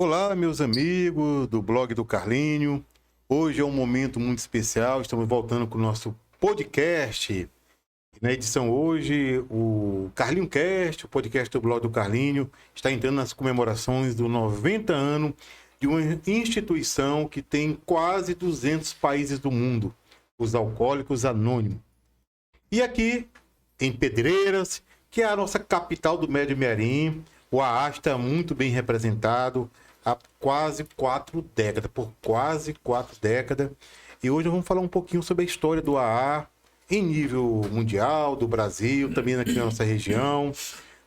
Olá, meus amigos do blog do Carlinho. Hoje é um momento muito especial. Estamos voltando com o nosso podcast. Na edição hoje, o Carlinho Cast, o podcast do blog do Carlinho, está entrando nas comemorações do 90 anos de uma instituição que tem quase 200 países do mundo, os Alcoólicos Anônimos. E aqui, em Pedreiras, que é a nossa capital do Médio Mirim, o AA está muito bem representado há quase 4 décadas, por quase 4 décadas. E hoje vamos falar um pouquinho sobre a história do AA em nível mundial, do Brasil, também aqui na nossa região,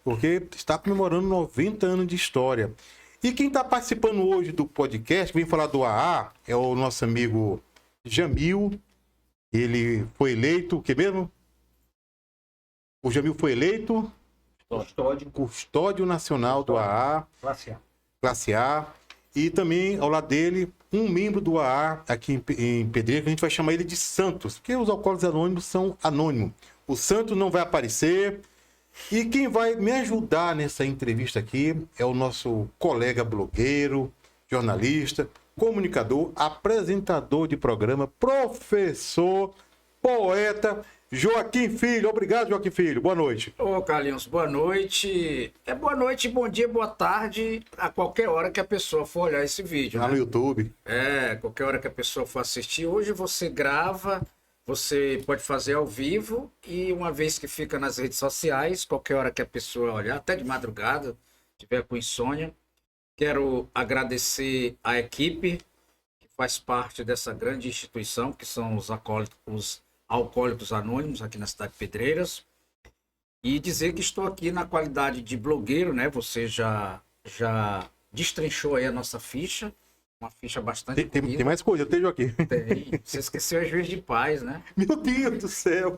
porque está comemorando 90 anos de história. E quem está participando hoje do podcast, vem falar do AA, é o nosso amigo Jamil. Ele foi eleito, o que mesmo? O Jamil foi eleito Custódio Nacional do AA, Classe A. E também, ao lado dele, um membro do AA aqui em Pedreira, que a gente vai chamar ele de Santos, porque os alcoólicos anônimos são anônimos. O Santos não vai aparecer. E quem vai me ajudar nessa entrevista aqui é o nosso colega blogueiro, jornalista, comunicador, apresentador de programa, professor, poeta, Joaquim Filho. Obrigado, Joaquim Filho. Boa noite. Ô, Carlinhos, boa noite. Boa noite, bom dia, boa tarde, a qualquer hora que a pessoa for olhar esse vídeo. Lá no YouTube. Qualquer hora que a pessoa for assistir. Hoje você grava, você pode fazer ao vivo e uma vez que fica nas redes sociais, qualquer hora que a pessoa olhar, até de madrugada, tiver com insônia. Quero agradecer a equipe que faz parte dessa grande instituição, que são os Alcoólicos Anônimos aqui na cidade de Pedreiras, e dizer que estou aqui na qualidade de blogueiro, né? Você já destrinchou aí a nossa ficha, uma ficha bastante tem mais coisa, tem, Joaquim? Tem. Você esqueceu as Juiz de Paz, né? Meu Deus do céu!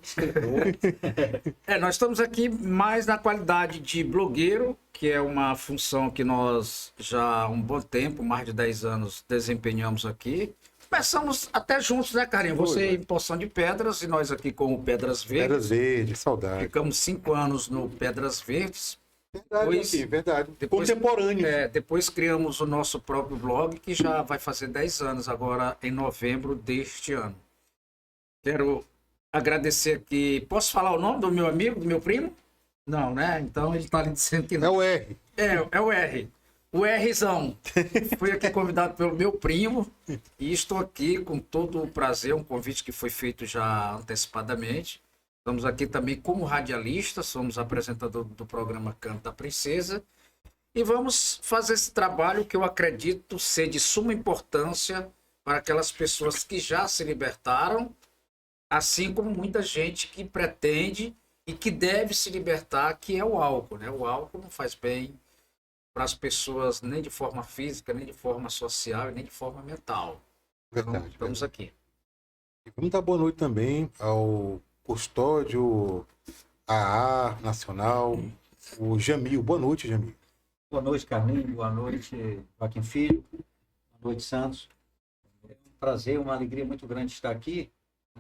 Nós estamos aqui mais na qualidade de blogueiro, que é uma função que nós já há um bom tempo, mais de 10 anos, desempenhamos aqui. Começamos até juntos, né, Carinho? Você em Poção de Pedras e nós aqui com o Pedras Verdes. Pedras Verdes, saudade. Ficamos 5 anos no Pedras Verdes. Verdade, verdade. Depois, contemporâneo. Depois criamos o nosso próprio blog, que já vai fazer 10 anos agora, em novembro deste ano. Quero agradecer aqui. Posso falar o nome do meu amigo, do meu primo? Não, né? Então ele está ali dizendo que não. É o R. É o R. O Rzão. Fui aqui convidado pelo meu primo e estou aqui com todo o prazer, um convite que foi feito já antecipadamente. Estamos aqui também como radialista, somos apresentador do programa Canto da Princesa e vamos fazer esse trabalho que eu acredito ser de suma importância para aquelas pessoas que já se libertaram, assim como muita gente que pretende e que deve se libertar, que é o álcool, né? O álcool não faz bem para as pessoas nem de forma física, nem de forma social, nem de forma mental. Verdade. Então, estamos aqui. E vamos dar boa noite também ao Custódio AA Nacional, o Jamil. Boa noite, Jamil. Boa noite, Carlinhos. Boa noite, Joaquim Filho. Boa noite, Santos. É um prazer, uma alegria muito grande estar aqui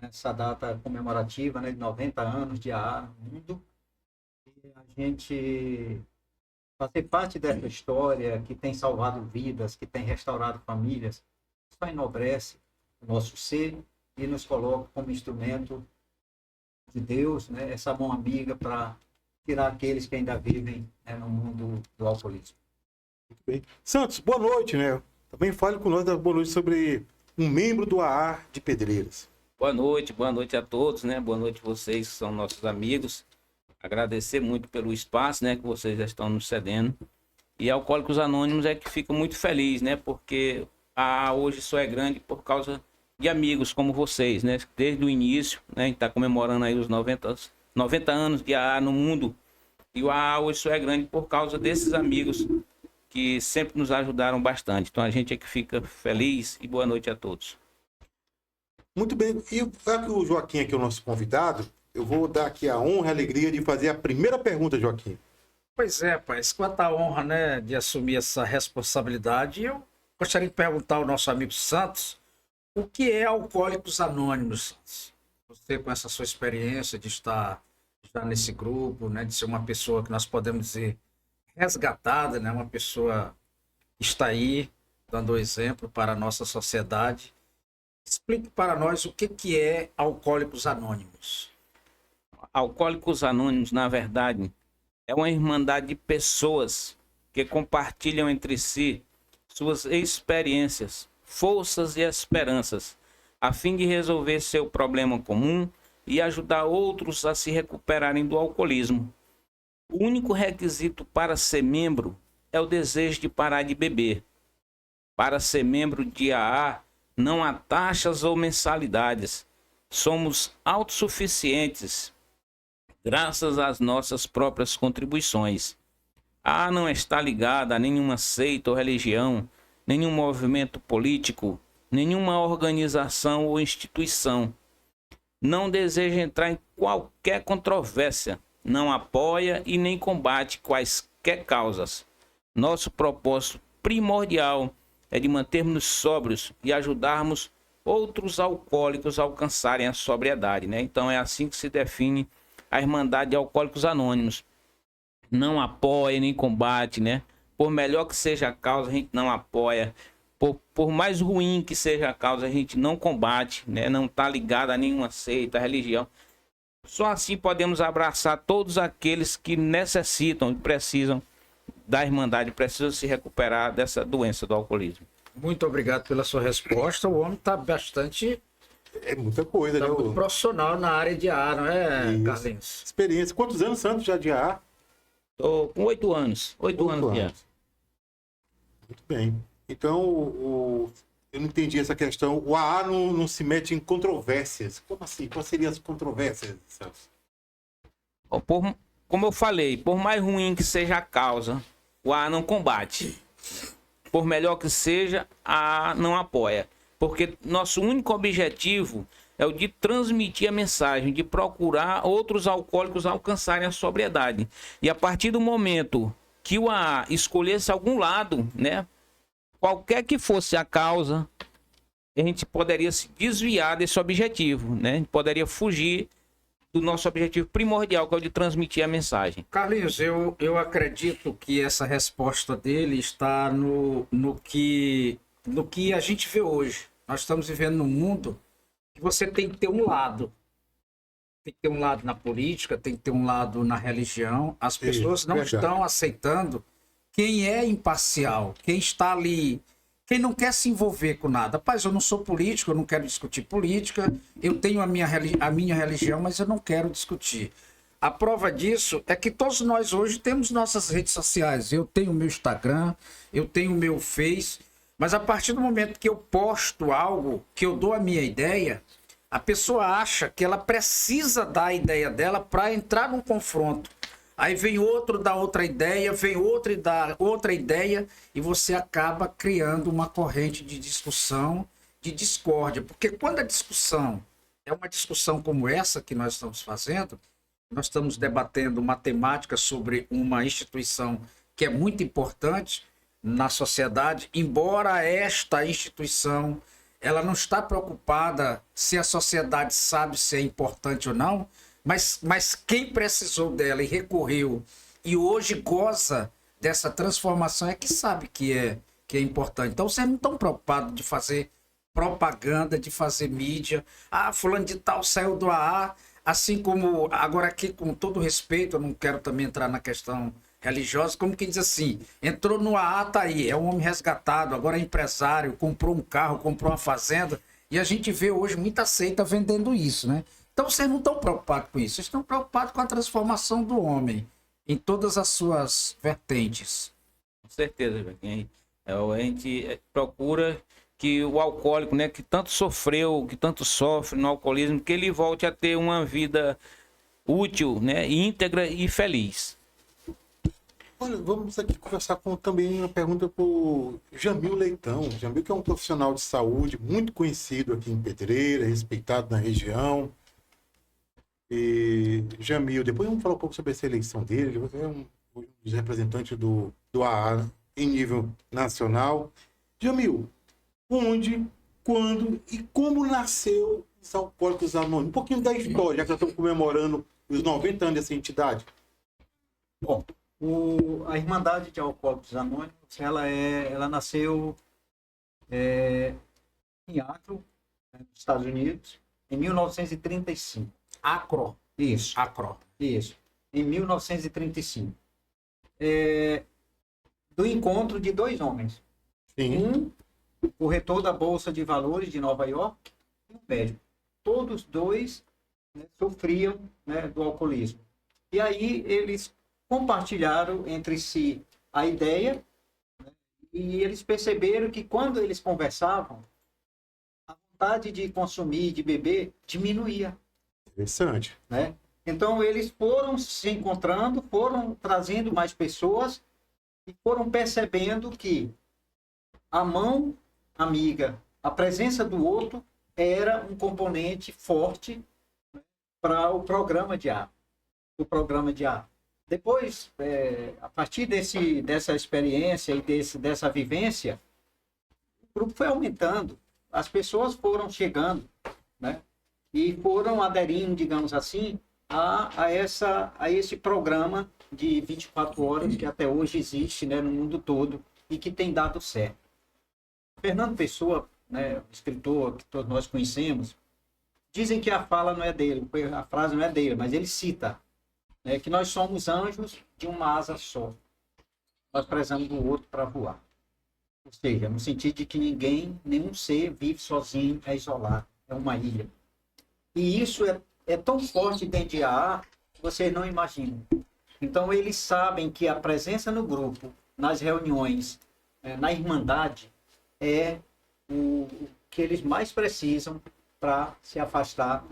nessa data comemorativa, né, de 90 anos de AA no mundo. E a gente fazer parte dessa história que tem salvado vidas, que tem restaurado famílias, só enobrece o nosso ser e nos coloca como instrumento de Deus, né, essa mão amiga para tirar aqueles que ainda vivem, né, no mundo do alcoolismo. Muito bem. Santos, boa noite, né? Também fale com nós da boa noite sobre um membro do AA de Pedreiras. Boa noite a todos, né? Boa noite vocês que são nossos amigos. Agradecer muito pelo espaço, né, que vocês já estão nos cedendo. E Alcoólicos Anônimos é que fica muito feliz, né? Porque a AA hoje só é grande por causa de amigos como vocês, né? Desde o início, né? A gente está comemorando aí os 90 anos de AA no mundo. E o AA hoje só é grande por causa desses amigos que sempre nos ajudaram bastante. Então a gente é que fica feliz e boa noite a todos. Muito bem. E já que o Joaquim aqui é o nosso convidado, eu vou dar aqui a honra e a alegria de fazer a primeira pergunta, Joaquim. Pois é, pai. Quanta honra, né, de assumir essa responsabilidade. Eu gostaria de perguntar ao nosso amigo Santos o que é Alcoólicos Anônimos, Santos? Você, com essa sua experiência de estar já nesse grupo, né, de ser uma pessoa que nós podemos dizer resgatada, né, uma pessoa está aí dando exemplo para a nossa sociedade. Explique para nós o que é Alcoólicos Anônimos. Alcoólicos Anônimos, na verdade, é uma irmandade de pessoas que compartilham entre si suas experiências, forças e esperanças, a fim de resolver seu problema comum e ajudar outros a se recuperarem do alcoolismo. O único requisito para ser membro é o desejo de parar de beber. Para ser membro de AA, não há taxas ou mensalidades. Somos autossuficientes, graças às nossas próprias contribuições. A AA não está ligada a nenhuma seita ou religião, nenhum movimento político, nenhuma organização ou instituição. Não deseja entrar em qualquer controvérsia, não apoia e nem combate quaisquer causas. Nosso propósito primordial é de mantermos sóbrios e ajudarmos outros alcoólicos a alcançarem a sobriedade, né? Então é assim que se define a Irmandade de Alcoólicos Anônimos. Não apoia nem combate, né? Por melhor que seja a causa, a gente não apoia. Por mais ruim que seja a causa, a gente não combate, né? Não está ligado a nenhuma seita, religião. Só assim podemos abraçar todos aqueles que necessitam e precisam da Irmandade, precisam se recuperar dessa doença do alcoolismo. Muito obrigado pela sua resposta. O homem está bastante É muita coisa, né? muito profissional na área de AA, não é, Isso. Carlinhos? Experiência. Quantos anos, Santos, já de AA? Estou com 8 anos. 8 anos já. Muito bem. Então, eu não entendi essa questão. O AA não se mete em controvérsias. Como assim? Quais seriam as controvérsias, Celso? Como eu falei, por mais ruim que seja a causa, o AA não combate. Por melhor que seja, a AA não apoia. Porque nosso único objetivo é o de transmitir a mensagem, de procurar outros alcoólicos alcançarem a sobriedade. E a partir do momento que o AA escolhesse algum lado, né, qualquer que fosse a causa, a gente poderia se desviar desse objetivo, né? A gente poderia fugir do nosso objetivo primordial, que é o de transmitir a mensagem. Carlinhos, eu acredito que essa resposta dele está no que a gente vê hoje. Nós estamos vivendo num mundo que você tem que ter um lado. Tem que ter um lado na política, tem que ter um lado na religião. As pessoas não verdade. estão aceitando quem é imparcial, quem está ali, quem não quer se envolver com nada. Rapaz, eu não sou político, eu não quero discutir política, eu tenho a minha religião, mas eu não quero discutir. A prova disso é que todos nós hoje temos nossas redes sociais. Eu tenho o meu Instagram, eu tenho o meu Face, mas a partir do momento que eu posto algo, que eu dou a minha ideia, a pessoa acha que ela precisa dar a ideia dela para entrar num confronto. Aí vem outro dar outra ideia, vem outro e dá outra ideia, e você acaba criando uma corrente de discussão, de discórdia. Porque quando a discussão é uma discussão como essa que nós estamos fazendo, nós estamos debatendo uma temática sobre uma instituição que é muito importante na sociedade, embora esta instituição ela não está preocupada se a sociedade sabe se é importante ou não, mas quem precisou dela e recorreu e hoje goza dessa transformação é que sabe que é importante. Então vocês não estão preocupados de fazer propaganda, de fazer mídia. Ah, fulano de tal saiu do AA, assim como, agora aqui com todo respeito, eu não quero também entrar na questão religiosa, como quem diz assim, entrou no AA, tá aí, é um homem resgatado, agora é empresário, comprou um carro, comprou uma fazenda, e a gente vê hoje muita seita vendendo isso, né? Então vocês não estão preocupados com isso, vocês estão preocupados com a transformação do homem em todas as suas vertentes. Com certeza, Joaquim. A gente procura que o alcoólico, né, que tanto sofreu, que tanto sofre no alcoolismo, que ele volte a ter uma vida útil, né, íntegra e feliz. Olha, vamos aqui conversar com também uma pergunta para o Jamil Leitão. Jamil, que é um profissional de saúde muito conhecido aqui em Pedreira, respeitado na região. E Jamil, depois vamos falar um pouco sobre essa eleição dele. Você é um dos representantes do AA em nível nacional. Jamil, onde, quando e como nasceu os Alcoólicos Anônimos? Um pouquinho da história, já que nós estamos comemorando os 90 anos dessa entidade. Bom, A Irmandade de Alcoólicos Anônimos, ela nasceu em Akron, nos Estados Unidos, em 1935. Acro. Isso, Acro. isso. Em 1935. Do encontro de dois homens. Sim. Um, corretor da Bolsa de Valores de Nova York, e um médico. Todos dois, né, sofriam, né, do alcoolismo. E aí eles compartilharam entre si a ideia, né, e eles perceberam que quando eles conversavam, a vontade de consumir, de beber, diminuía. Interessante. Né? Então eles foram se encontrando, foram trazendo mais pessoas e foram percebendo que a mão amiga, a presença do outro era um componente forte, né, para o programa de ar. O programa de ar. Depois, a partir dessa experiência e dessa vivência, o grupo foi aumentando, as pessoas foram chegando, né? E foram aderindo, digamos assim, a esse programa de 24 horas que até hoje existe, né, no mundo todo e que tem dado certo. Fernando Pessoa, né, escritor que todos nós conhecemos, dizem que a fala não é dele, a frase não é dele, mas ele cita, né, que nós somos anjos de uma asa só. Nós precisamos do outro para voar. Ou seja, no sentido de que nenhum ser vive sozinho, é isolado, é uma ilha. E isso é tão forte dentro de AA que vocês não imaginam. Então, eles sabem que a presença no grupo, nas reuniões, na Irmandade, é o que eles mais precisam para se afastar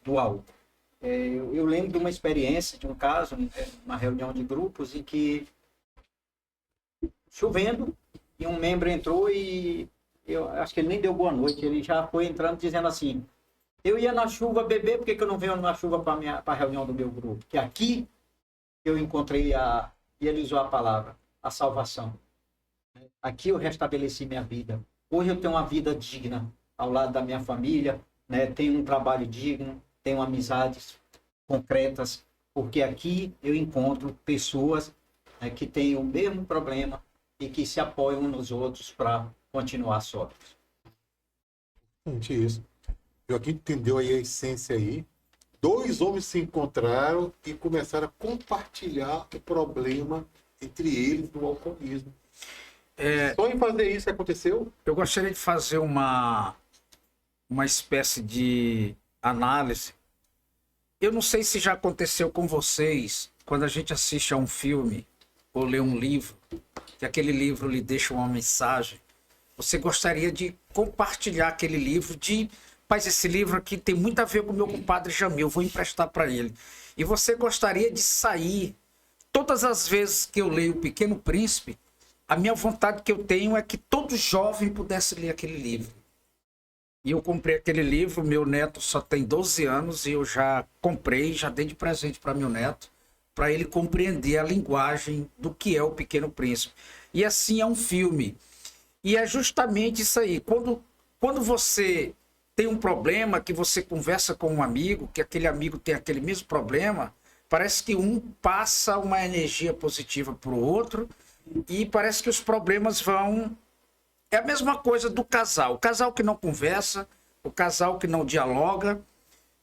do álcool. Eu lembro de uma experiência, de um caso, uma reunião de grupos, em que, chovendo, e um membro entrou e eu acho que ele nem deu boa noite, ele já foi entrando dizendo assim: eu ia na chuva beber, por que eu não venho na chuva para a reunião do meu grupo? Que aqui eu encontrei e ele usou a palavra, a salvação. Aqui eu restabeleci minha vida. Hoje eu tenho uma vida digna ao lado da minha família, né? Tenho um trabalho digno, tenho amizades concretas, porque aqui eu encontro pessoas, né, que têm o mesmo problema e que se apoiam uns nos outros para continuar sóbrios. Gente, isso. Joaquim entendeu aí a essência aí. Dois homens se encontraram e começaram a compartilhar o problema entre eles do alcoolismo. Só em fazer isso aconteceu? Eu gostaria de fazer uma espécie de análise. Eu não sei se já aconteceu com vocês, quando a gente assiste a um filme ou lê um livro, que aquele livro lhe deixa uma mensagem, você gostaria de compartilhar aquele livro, mas esse livro aqui tem muito a ver com o meu compadre Jamil, eu vou emprestar para ele. E você gostaria de sair, todas as vezes que eu leio O Pequeno Príncipe, a minha vontade que eu tenho é que todo jovem pudesse ler aquele livro. E eu comprei aquele livro, meu neto só tem 12 anos e eu já comprei, já dei de presente para meu neto, para ele compreender a linguagem do que é O Pequeno Príncipe. E assim é um filme. E é justamente isso aí. Quando você tem um problema, que você conversa com um amigo, que aquele amigo tem aquele mesmo problema, parece que um passa uma energia positiva para o outro e parece que os problemas vão... É a mesma coisa do casal. O casal que não conversa, o casal que não dialoga,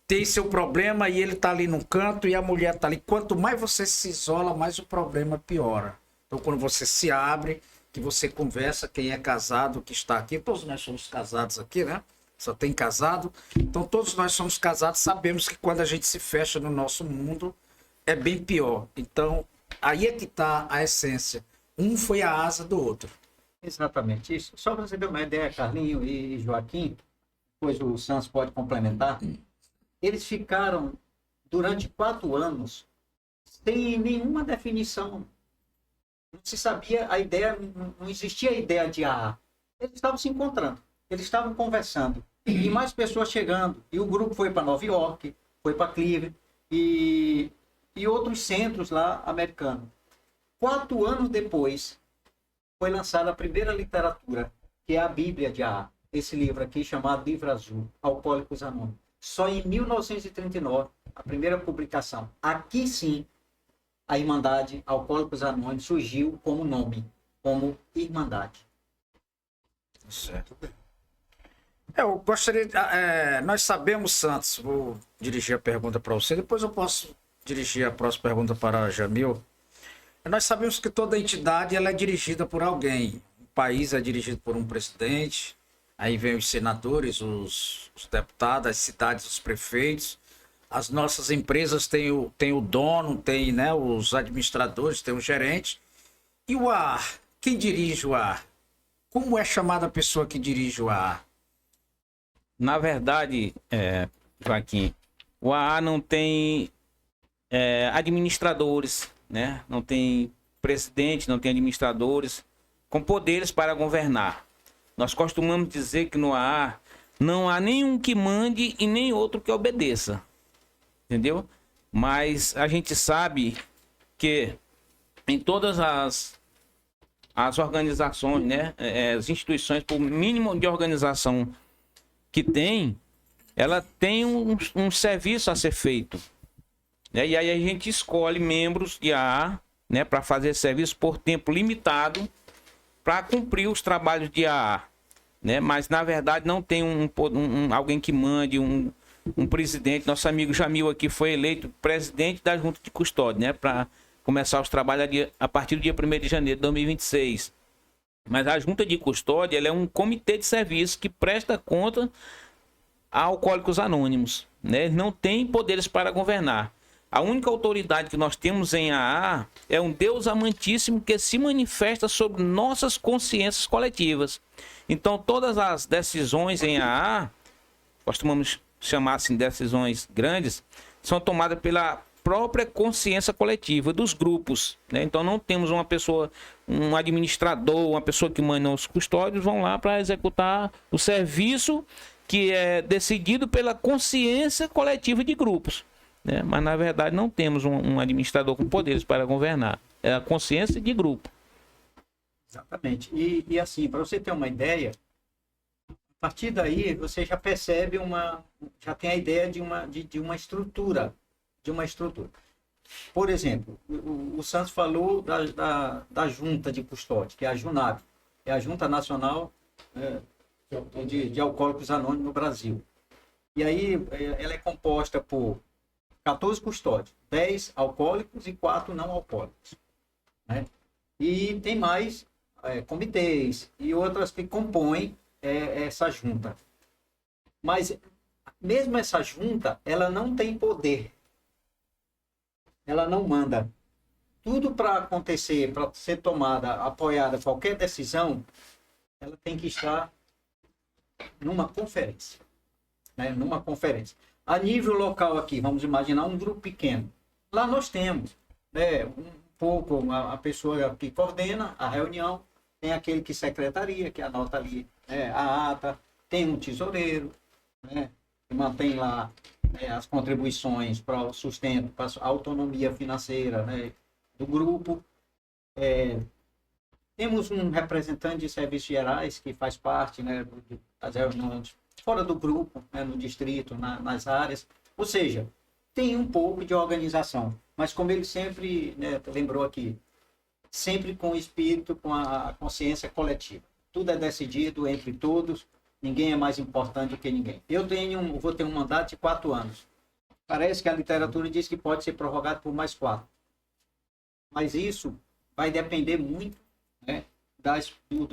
tem seu problema e ele está ali num canto e a mulher está ali. Quanto mais você se isola, mais o problema piora. Então, quando você se abre, que você conversa, quem é casado, que está aqui, todos nós somos casados aqui, né? Só tem casado. Então, todos nós somos casados, sabemos que quando a gente se fecha no nosso mundo, é bem pior. Então, aí é que está a essência. Um foi a asa do outro. Exatamente isso. Só para você ter uma ideia, Carlinho e Joaquim, depois o Santos pode complementar, eles ficaram durante 4 anos sem nenhuma definição. Não se sabia a ideia, não existia a ideia de AA. Eles estavam se encontrando, eles estavam conversando, e mais pessoas chegando. E o grupo foi para Nova York, foi para Cleveland e outros centros lá americanos. 4 anos depois, foi lançada a primeira literatura, que é a Bíblia de AA. Esse livro aqui, chamado Livro Azul, Alcoólicos Anônimos. Só em 1939, a primeira publicação. Aqui sim, a Irmandade Alcoólicos Anônimos surgiu como nome, como Irmandade. Certo. Eu gostaria. Nós sabemos, Santos, vou dirigir a pergunta para você, depois eu posso dirigir a próxima pergunta para a Jamil. Nós sabemos que toda entidade ela é dirigida por alguém. O país é dirigido por um presidente, aí vem os senadores, os deputados, as cidades, os prefeitos. As nossas empresas têm o dono, tem, né, os administradores, tem o gerente. E o AA? Quem dirige o AA? Como é chamada a pessoa que dirige o AA? Na verdade, Joaquim, o AA não tem administradores, né? Não tem presidente, não tem administradores com poderes para governar. Nós costumamos dizer que no AA não há nenhum que mande e nem outro que obedeça. Entendeu? Mas a gente sabe que em todas as organizações, né? As instituições, por mínimo de organização que tem, ela tem um serviço a ser feito. Né? E aí a gente escolhe membros de AA, né, para fazer serviço por tempo limitado para cumprir os trabalhos de AA. Né? Mas, na verdade, não tem alguém que mande, um presidente. Nosso amigo Jamil aqui foi eleito presidente da Junta de Custódia, né, para começar os trabalhos a partir do dia 1º de janeiro de 2026. Mas a Junta de Custódia ela é um comitê de serviço que presta conta a Alcoólicos Anônimos. Né? Não tem poderes para governar. A única autoridade que nós temos em AA é um Deus amantíssimo que se manifesta sobre nossas consciências coletivas. Então, todas as decisões em AA, costumamos chamar assim decisões grandes, são tomadas pela própria consciência coletiva dos grupos. Né? Então, não temos uma pessoa, um administrador, uma pessoa que manda os custódios, vão lá para executar o serviço que é decidido pela consciência coletiva de grupos. Né? Mas, na verdade, não temos um administrador com poderes para governar. É a consciência de grupo. Exatamente. E assim, para você ter uma ideia, a partir daí você já percebe já tem a ideia de uma estrutura. Por exemplo, o Santos falou da Junta de Custódia, que é a JUNAB, é a Junta Nacional de Alcoólicos Anônimos no Brasil. E aí ela é composta por 14 custódios, 10 alcoólicos e 4 não alcoólicos. Né? E tem mais comitês e outras que compõem essa junta. Mas mesmo essa junta, ela não tem poder. Ela não manda. Tudo para acontecer, para ser tomada, apoiada qualquer decisão, ela tem que estar numa conferência. Né? Numa conferência. A nível local aqui, vamos imaginar um grupo pequeno. Lá nós temos, né, um pouco a pessoa que coordena a reunião, tem aquele que secretaria, que anota ali a ata, tem um tesoureiro, né, que mantém lá as contribuições para o sustento, para a autonomia financeira, né, do grupo. Temos um representante de serviços gerais que faz parte, né, das reuniões fora do grupo, né, no distrito, nas áreas. Ou seja, tem um pouco de organização. Mas como ele sempre, né, lembrou aqui, sempre com o espírito, com a consciência coletiva. Tudo é decidido entre todos, ninguém é mais importante do que ninguém. Eu vou ter um mandato de 4 anos. Parece que a literatura diz que pode ser prorrogado por mais 4. Mas isso vai depender muito, né,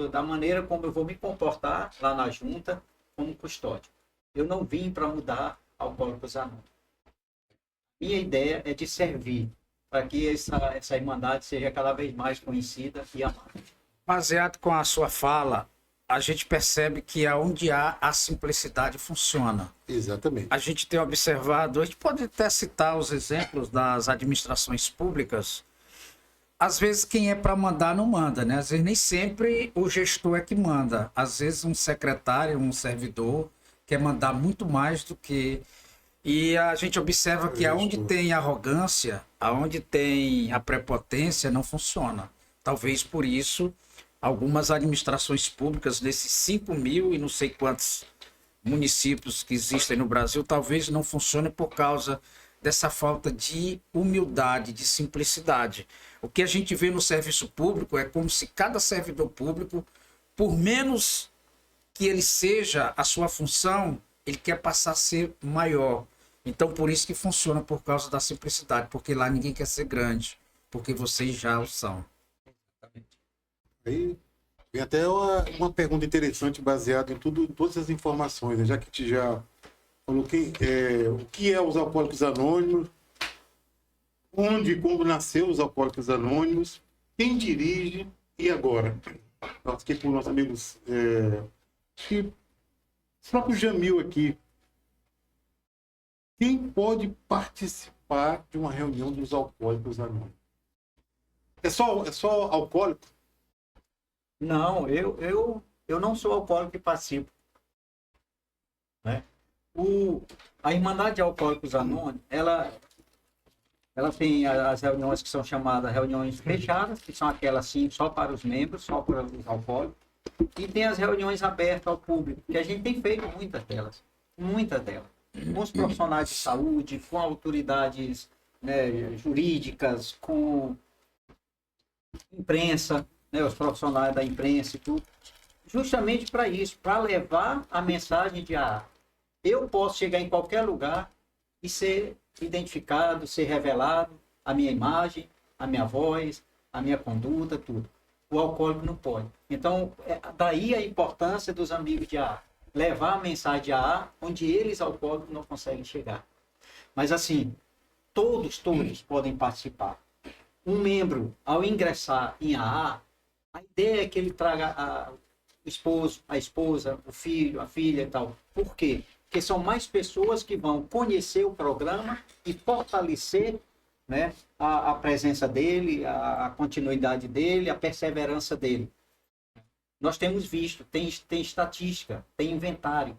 da maneira como eu vou me comportar lá na junta, como custódio. Eu não vim para mudar Alcoólicos Anônimos. Minha ideia é de servir para que essa irmandade seja cada vez mais conhecida e amada. Baseado com a sua fala, a gente percebe que aonde há a simplicidade funciona. Exatamente. A gente tem observado, a gente pode até citar os exemplos das administrações públicas. Às vezes quem é para mandar não manda, né? Às vezes nem sempre o gestor é que manda. Às vezes um secretário, um servidor quer mandar muito mais do que... E a gente observa que aonde tem arrogância, aonde tem a prepotência, não funciona. Talvez por isso algumas administrações públicas desses 5.000 e não sei quantos municípios que existem no Brasil, talvez não funcionem por causa dessa falta de humildade, de simplicidade. O que a gente vê no serviço público é como se cada servidor público, por menos que ele seja a sua função, ele quer passar a ser maior. Então, por isso que funciona, por causa da simplicidade, porque lá ninguém quer ser grande, porque vocês já o são. Aí tem até uma pergunta interessante baseada em todas as informações, né? Já que te já falou o que é os Alcoólicos Anônimos, onde e como nasceu os Alcoólicos Anônimos, quem dirige e agora. Nós aqui com nossos amigos, acho que o próprio Jamil aqui. Quem pode participar de uma reunião dos Alcoólicos Anônimos? É só alcoólico? Não, eu não sou alcoólico e participo. Né? A Irmandade de Alcoólicos Anônimos, ela tem as reuniões que são chamadas reuniões fechadas, que são aquelas assim, só para os membros, só para os alcoólicos. E tem as reuniões abertas ao público, que a gente tem feito muitas delas. Com os profissionais de saúde, com autoridades, né, jurídicas, com imprensa, né, os profissionais da imprensa e tudo, justamente para isso, para levar a mensagem de eu posso chegar em qualquer lugar e ser identificado, ser revelado, a minha imagem, a minha voz, a minha conduta, tudo. O alcoólico não pode. Então, daí a importância dos amigos de AA, levar a mensagem de AA, onde eles, alcoólicos, não conseguem chegar. Mas assim, todos podem participar. Um membro, ao ingressar em AA, a ideia é que ele traga o esposo, a esposa, o filho, a filha e tal. Por quê? Porque são mais pessoas que vão conhecer o programa e fortalecer, né, a presença dele, a continuidade dele, a perseverança dele. Nós temos visto, tem estatística, tem inventário,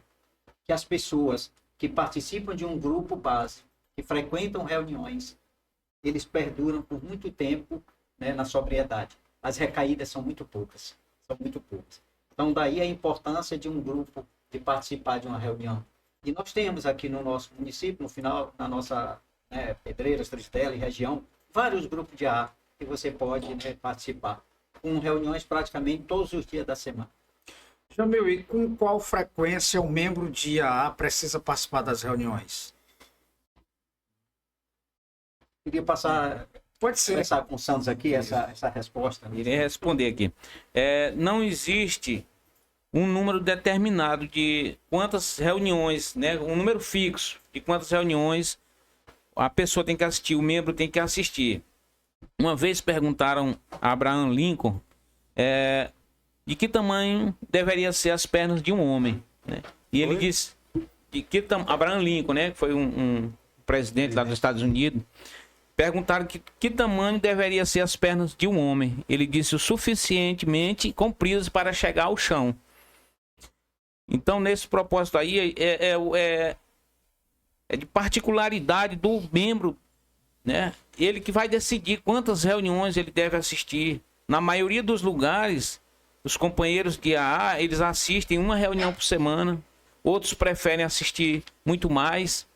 que as pessoas que participam de um grupo base, que frequentam reuniões, eles perduram por muito tempo, né, na sobriedade. As recaídas são muito poucas. Então, daí a importância de um grupo de participar de uma reunião. E nós temos aqui no nosso município, no final, na nossa Pedreiras, Tristela e região, vários grupos de AA que você pode, né, participar, com reuniões praticamente todos os dias da semana. Jamil, e com qual frequência um membro de AA precisa participar das reuniões? Queria passar... Pode ser. Começar com o Santos aqui, essa resposta. Irei responder aqui. Não existe um número determinado de quantas reuniões, né, um número fixo de quantas reuniões a pessoa tem que assistir, o membro tem que assistir. Uma vez perguntaram a Abraham Lincoln de que tamanho deveriam ser as pernas de um homem, né? E ele disse Abraham Lincoln, né, que foi um presidente lá dos Estados Unidos. Perguntaram que tamanho deveria ser as pernas de um homem. Ele disse o suficientemente compridas para chegar ao chão. Então, nesse propósito aí, é de particularidade do membro, né? Ele que vai decidir quantas reuniões ele deve assistir. Na maioria dos lugares, os companheiros de AA, eles assistem uma reunião por semana. Outros preferem assistir muito mais.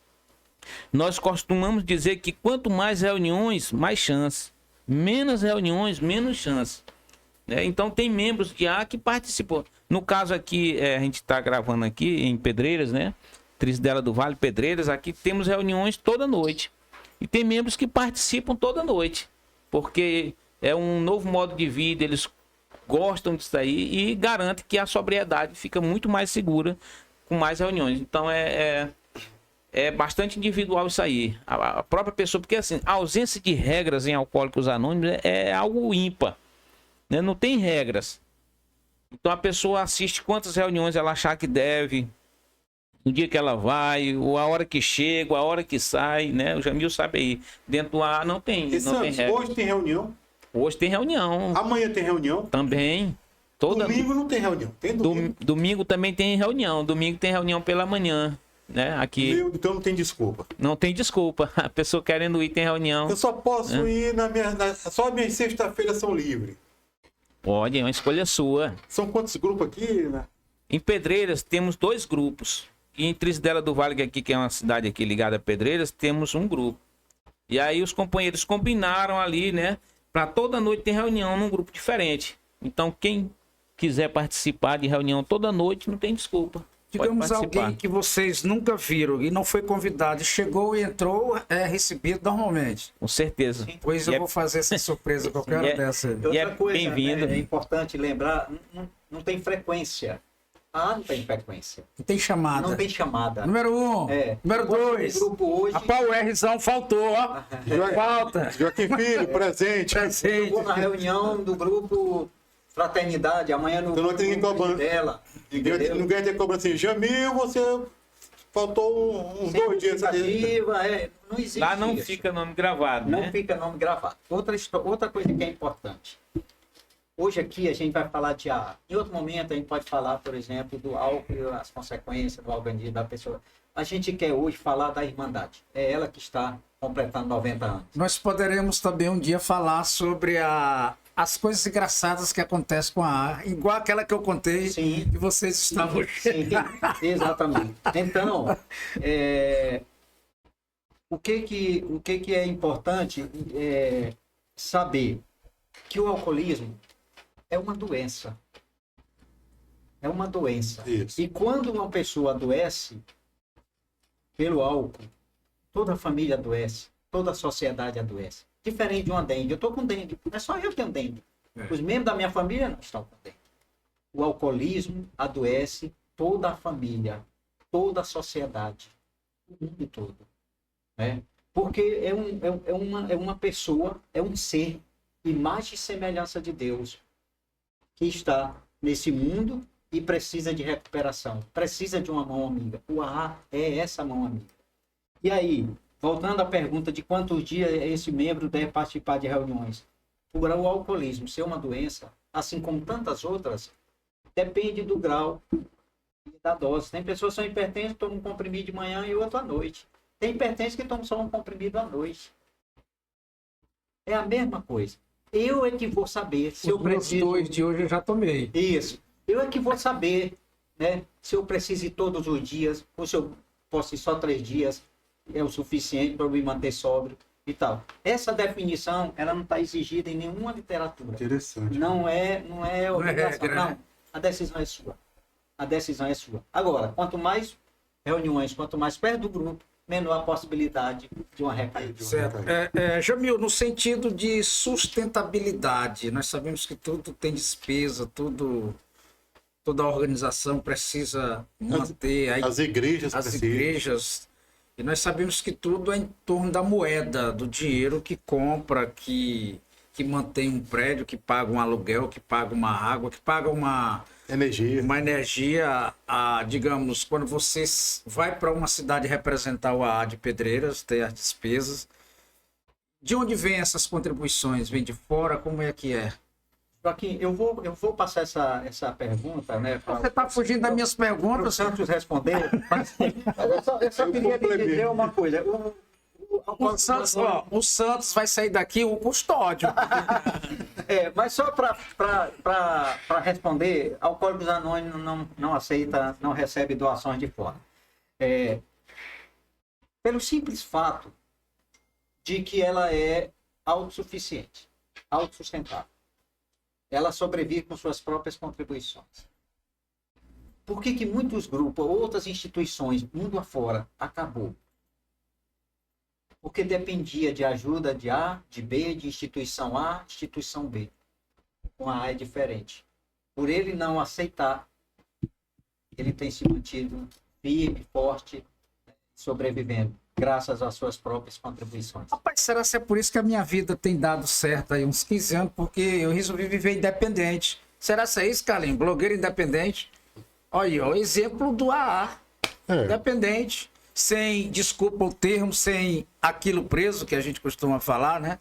Nós costumamos dizer que quanto mais reuniões, mais chance. Menos reuniões, menos chance. Então tem membros de AA que participam. No caso aqui, a gente está gravando aqui em Pedreiras, né? Tristela do Vale, Pedreiras. Aqui temos reuniões toda noite. E tem membros que participam toda noite. Porque é um novo modo de vida, eles gostam disso aí e garante que a sobriedade fica muito mais segura com mais reuniões. Então é bastante individual isso aí. A própria pessoa, porque assim, a ausência de regras em Alcoólicos Anônimos é algo ímpar, né? Não tem regras. Então a pessoa assiste quantas reuniões ela achar que deve, no dia que ela vai, ou a hora que chega, a hora que sai, né? O Jamil sabe aí. Dentro do AA não tem regra. Hoje tem reunião? Hoje tem reunião. Amanhã tem reunião? Também. Domingo não tem reunião. Tem domingo. Domingo também tem reunião. Domingo tem reunião pela manhã. Né? Aqui então não tem desculpa. Não tem desculpa. A pessoa querendo ir tem reunião. Eu só posso ir só minhas sexta-feiras são livres. Pode, é uma escolha sua. São quantos grupos aqui, né? Em Pedreiras temos 2 grupos. em Trisdela do Vale, que é uma cidade aqui ligada a Pedreiras, temos um grupo. E aí os companheiros combinaram ali, né? Para toda noite ter reunião num grupo diferente. Então, quem quiser participar de reunião toda noite, não tem desculpa. Digamos alguém que vocês nunca viram e não foi convidado, chegou e entrou, é recebido normalmente. Com certeza. Pois eu vou fazer essa surpresa qualquer dessa. E outra E é coisa, bem-vindo. é importante lembrar, não tem frequência. Não tem frequência. Não tem chamada. Não tem chamada. Número 1. Número 2. O grupo hoje... Rapaz, o Rzão faltou, ó. Falta. Joaquim Filho, presente. Eu vou na reunião do grupo Fraternidade, amanhã no Então não tem ninguém cobrando. dela. Não ganha ter cobrança assim, Jamil, você faltou uns 2 dias aí. Não existe Lá não isso. fica nome gravado, Não né? fica nome gravado. Outra coisa que é importante. Hoje aqui a gente vai falar de AA. Em outro momento a gente pode falar, por exemplo, do álcool, as consequências do organismo da pessoa. A gente quer hoje falar da Irmandade. É ela que está completando 90 anos. Nós poderemos também um dia falar sobre as coisas engraçadas que acontecem com a A, igual aquela que eu contei Sim. que vocês estavam... Sim, exatamente. Então, o que é importante saber que o alcoolismo é uma doença. É uma doença. Isso. E quando uma pessoa adoece pelo álcool, toda a família adoece, toda a sociedade adoece. Diferente de uma dengue. Eu estou com dengue, não é só eu que tenho dengue. Os membros da minha família não estão com dengue. O alcoolismo adoece toda a família, toda a sociedade, o mundo todo. Né? Porque é uma pessoa, é um ser, imagem e semelhança de Deus, que está nesse mundo e precisa de recuperação, precisa de uma mão amiga. O AA é essa mão amiga. E aí, voltando à pergunta de quantos dias esse membro deve participar de reuniões. O alcoolismo ser uma doença, assim como tantas outras, depende do grau e da dose. Tem pessoas que são hipertensas que tomam um comprimido de manhã e outro à noite. Tem hipertensos que tomam só um comprimido à noite. É a mesma coisa. Eu é que vou saber se eu preciso... Os 2 de hoje eu já tomei. Isso. Eu é que vou saber, né, se eu preciso ir todos os dias, ou se eu posso ir só 3 dias, é o suficiente para eu me manter sóbrio e tal. Essa definição, ela não está exigida em nenhuma literatura. Interessante. Não é obrigação. regra, né? Não, a decisão é sua. A decisão é sua. Agora, quanto mais reuniões, quanto mais perto do grupo, menor a possibilidade de uma recaída. Certo. Jamil, no sentido de sustentabilidade, nós sabemos que tudo tem despesa, toda a organização precisa manter As igrejas as precisam. igrejas, e nós sabemos que tudo é em torno da moeda, do dinheiro que compra, que mantém um prédio, que paga um aluguel, que paga uma água, que paga uma energia, digamos, quando você vai para uma cidade representar o AA de Pedreiras, ter as despesas. De onde vêm essas contribuições? Vem de fora? Como é que é? Joaquim, eu vou passar essa pergunta, né? Você está fugindo das minhas Para o perguntas? Santos responder. Mas eu só queria lhe dizer uma coisa. O Santos vai sair daqui o custódio. Mas só para responder, Alcoólicos Anônimos não aceita, não recebe doações de fora. Pelo simples fato de que ela é autossuficiente, autossustentável. Ela sobrevive com suas próprias contribuições. Por que muitos grupos, outras instituições, mundo afora, acabou? Porque dependia de ajuda de A, de B, de instituição A, instituição B. Com a A é diferente. Por ele não aceitar, ele tem se mantido firme, forte, sobrevivendo, graças às suas próprias contribuições. Rapaz, será que é por isso que a minha vida tem dado certo aí uns 15 anos? Porque eu resolvi viver independente. Será que é isso, Carlinhos? Blogueiro independente? Olha, o exemplo do AA. Independente. Sem, desculpa o termo, sem aquilo preso, que a gente costuma falar, né?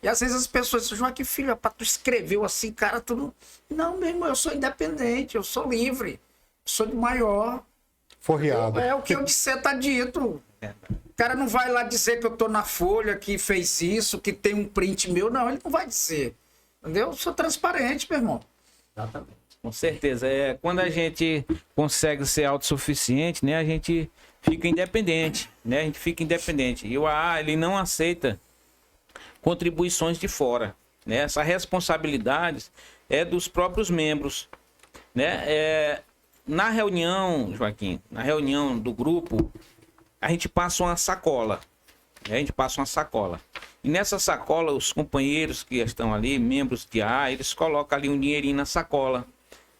E às vezes as pessoas dizem, Joaquim Filho, tu escreveu assim, cara, tu não, meu irmão, eu sou independente, eu sou livre, sou de maior. Forreado. O que eu disser tá dito. O cara não vai lá dizer que eu tô na Folha, que fez isso, que tem um print meu, não, ele não vai dizer. Entendeu? Eu sou transparente, meu irmão. Exatamente. Com certeza. Quando a gente consegue ser autossuficiente, né, a gente fica independente, né? A gente fica independente. E o AA, ele não aceita contribuições de fora, né? Essa responsabilidade é dos próprios membros, né? Na reunião, Joaquim, na reunião do grupo, a gente passa uma sacola, né? A gente passa uma sacola. E nessa sacola, os companheiros que estão ali, membros de AA, eles colocam ali um dinheirinho na sacola,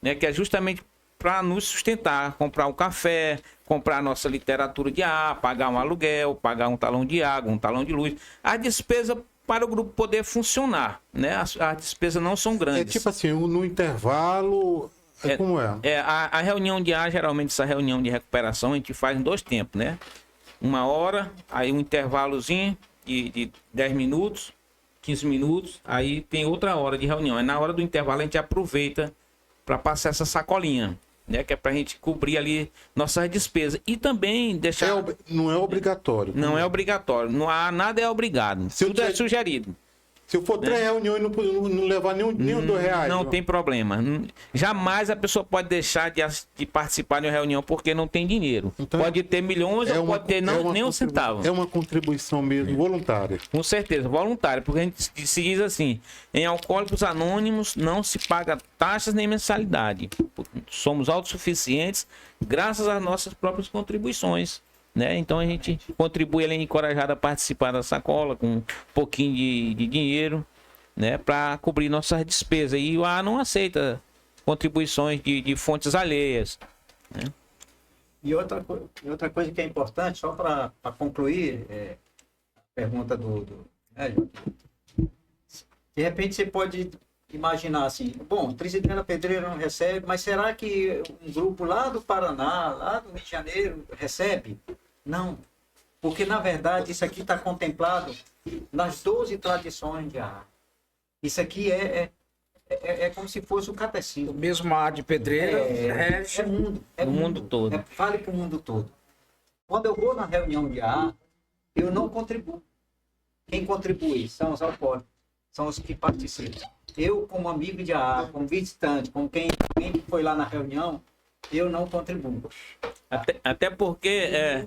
né, que é justamente para nos sustentar, comprar um café, comprar a nossa literatura de AA, pagar um aluguel, pagar um talão de água, um talão de luz. A despesa para o grupo poder funcionar, né? As despesas não são grandes. É tipo assim, no intervalo, como é? A reunião de AA, geralmente essa reunião de recuperação, a gente faz em 2 tempos, né? 1 hora, aí um intervalozinho de 10 minutos, 15 minutos, aí tem outra hora de reunião. Aí na hora do intervalo a gente aproveita para passar essa sacolinha, né? Que é para a gente cobrir ali nossas despesas. E também deixar... Não é obrigatório. Não é obrigatório. Não há, nada é obrigado. Tudo é sugerido. Se eu for 3 reuniões e não levar nem R$2. Não tem problema. Jamais a pessoa pode deixar de participar de uma reunião porque não tem dinheiro. Então, pode ter milhões ou pode ter nem um centavo. É uma contribuição mesmo, voluntária. Com certeza, voluntária. Porque a gente se diz assim, em Alcoólicos Anônimos não se paga taxas nem mensalidade. Somos autossuficientes graças às nossas próprias contribuições, né? Então a gente contribui, ele é encorajado a participar da sacola com um pouquinho de dinheiro, né, para cobrir nossas despesas. E o AA não aceita contribuições de fontes alheias, né? E outra coisa que é importante, só para concluir a pergunta né, de repente você pode imaginar assim, bom, Trizidrena Pedreira não recebe, mas será que um grupo lá do Paraná, lá do Rio de Janeiro, recebe? Não, porque na verdade isso aqui está contemplado nas 12 tradições de AA. Isso aqui é como se fosse o catecismo. O mesmo AA de Pedreira rege o mundo todo. Vale para o mundo todo. Quando eu vou na reunião de AA, eu não contribuo. Quem contribui são os alcoólicos, são os que participam. Eu, como amigo de AA, como visitante, como quem foi lá na reunião, eu não contribuo. Até porque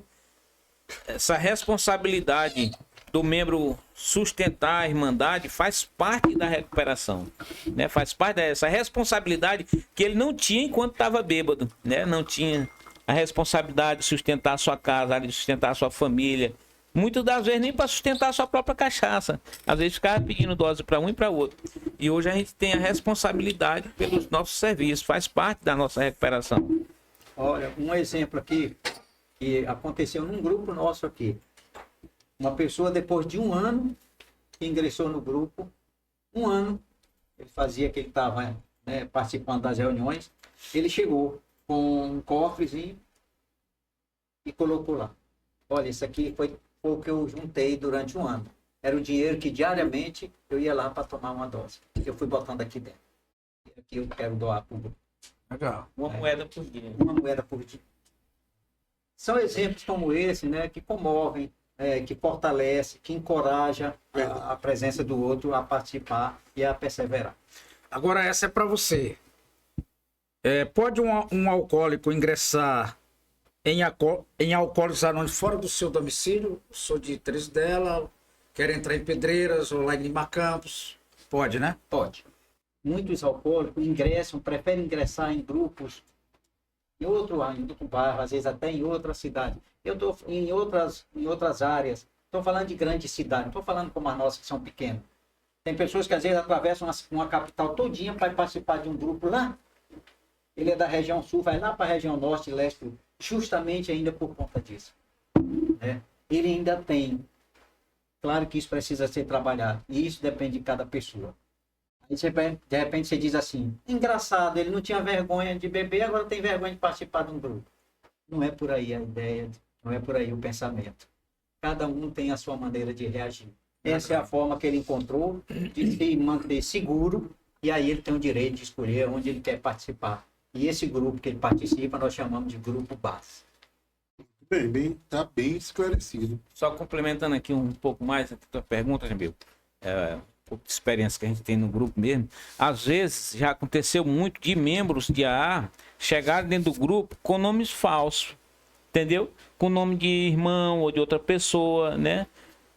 essa responsabilidade do membro sustentar a Irmandade faz parte da recuperação, né? Faz parte dessa responsabilidade que ele não tinha enquanto estava bêbado, né? Não tinha a responsabilidade de sustentar a sua casa, de sustentar a sua família. Muitas das vezes nem para sustentar a sua própria cachaça. Às vezes ficava pedindo dose para um e para outro. E hoje a gente tem a responsabilidade pelos nossos serviços, faz parte da nossa recuperação. Olha, um exemplo aqui que aconteceu num grupo nosso aqui. Uma pessoa, depois de 1 ano, que ingressou no grupo, 1 ano, ele fazia que ele estava, né, participando das reuniões, ele chegou com um cofrezinho e colocou lá. Olha, isso aqui foi o que eu juntei durante 1 ano. Era o dinheiro que diariamente eu ia lá para tomar uma dose. Eu fui botando aqui dentro. Aqui eu quero doar para o grupo. Legal. Uma moeda por dia. Uma moeda por dia. São exemplos como esse, né, que comovem, que fortalece, que encoraja a presença do outro a participar e a perseverar. Agora essa é para você. Pode um alcoólico ingressar em Alcoólicos Anônimos fora do seu domicílio? Sou de Trizidela, quero entrar em Pedreiras ou lá em Lima Campos. Pode, né? Pode. Muitos alcoólicos preferem ingressar em grupos em outro bairro, às vezes até em outra cidade. Eu estou em outras áreas. Estou falando de grandes cidades, não estou falando como as nossas que são pequenas. Tem pessoas que às vezes atravessam uma capital todinha para participar de um grupo lá. Ele é da região sul, vai lá para a região norte e leste, justamente ainda por conta disso. Ele ainda tem. Claro que isso precisa ser trabalhado, e isso depende de cada pessoa. Aí de repente você diz assim, engraçado, ele não tinha vergonha de beber, agora tem vergonha de participar de um grupo. Não é por aí a ideia, não é por aí o pensamento. Cada um tem a sua maneira de reagir. Essa é a forma que ele encontrou de se manter seguro, e aí ele tem o direito de escolher onde ele quer participar. E esse grupo que ele participa, nós chamamos de grupo base. Está bem esclarecido. Só complementando aqui um pouco mais a tua pergunta, Jamil. pouco de experiência que a gente tem no grupo mesmo, às vezes já aconteceu muito de membros de AA chegarem dentro do grupo com nomes falsos, entendeu? Com nome de irmão ou de outra pessoa, né?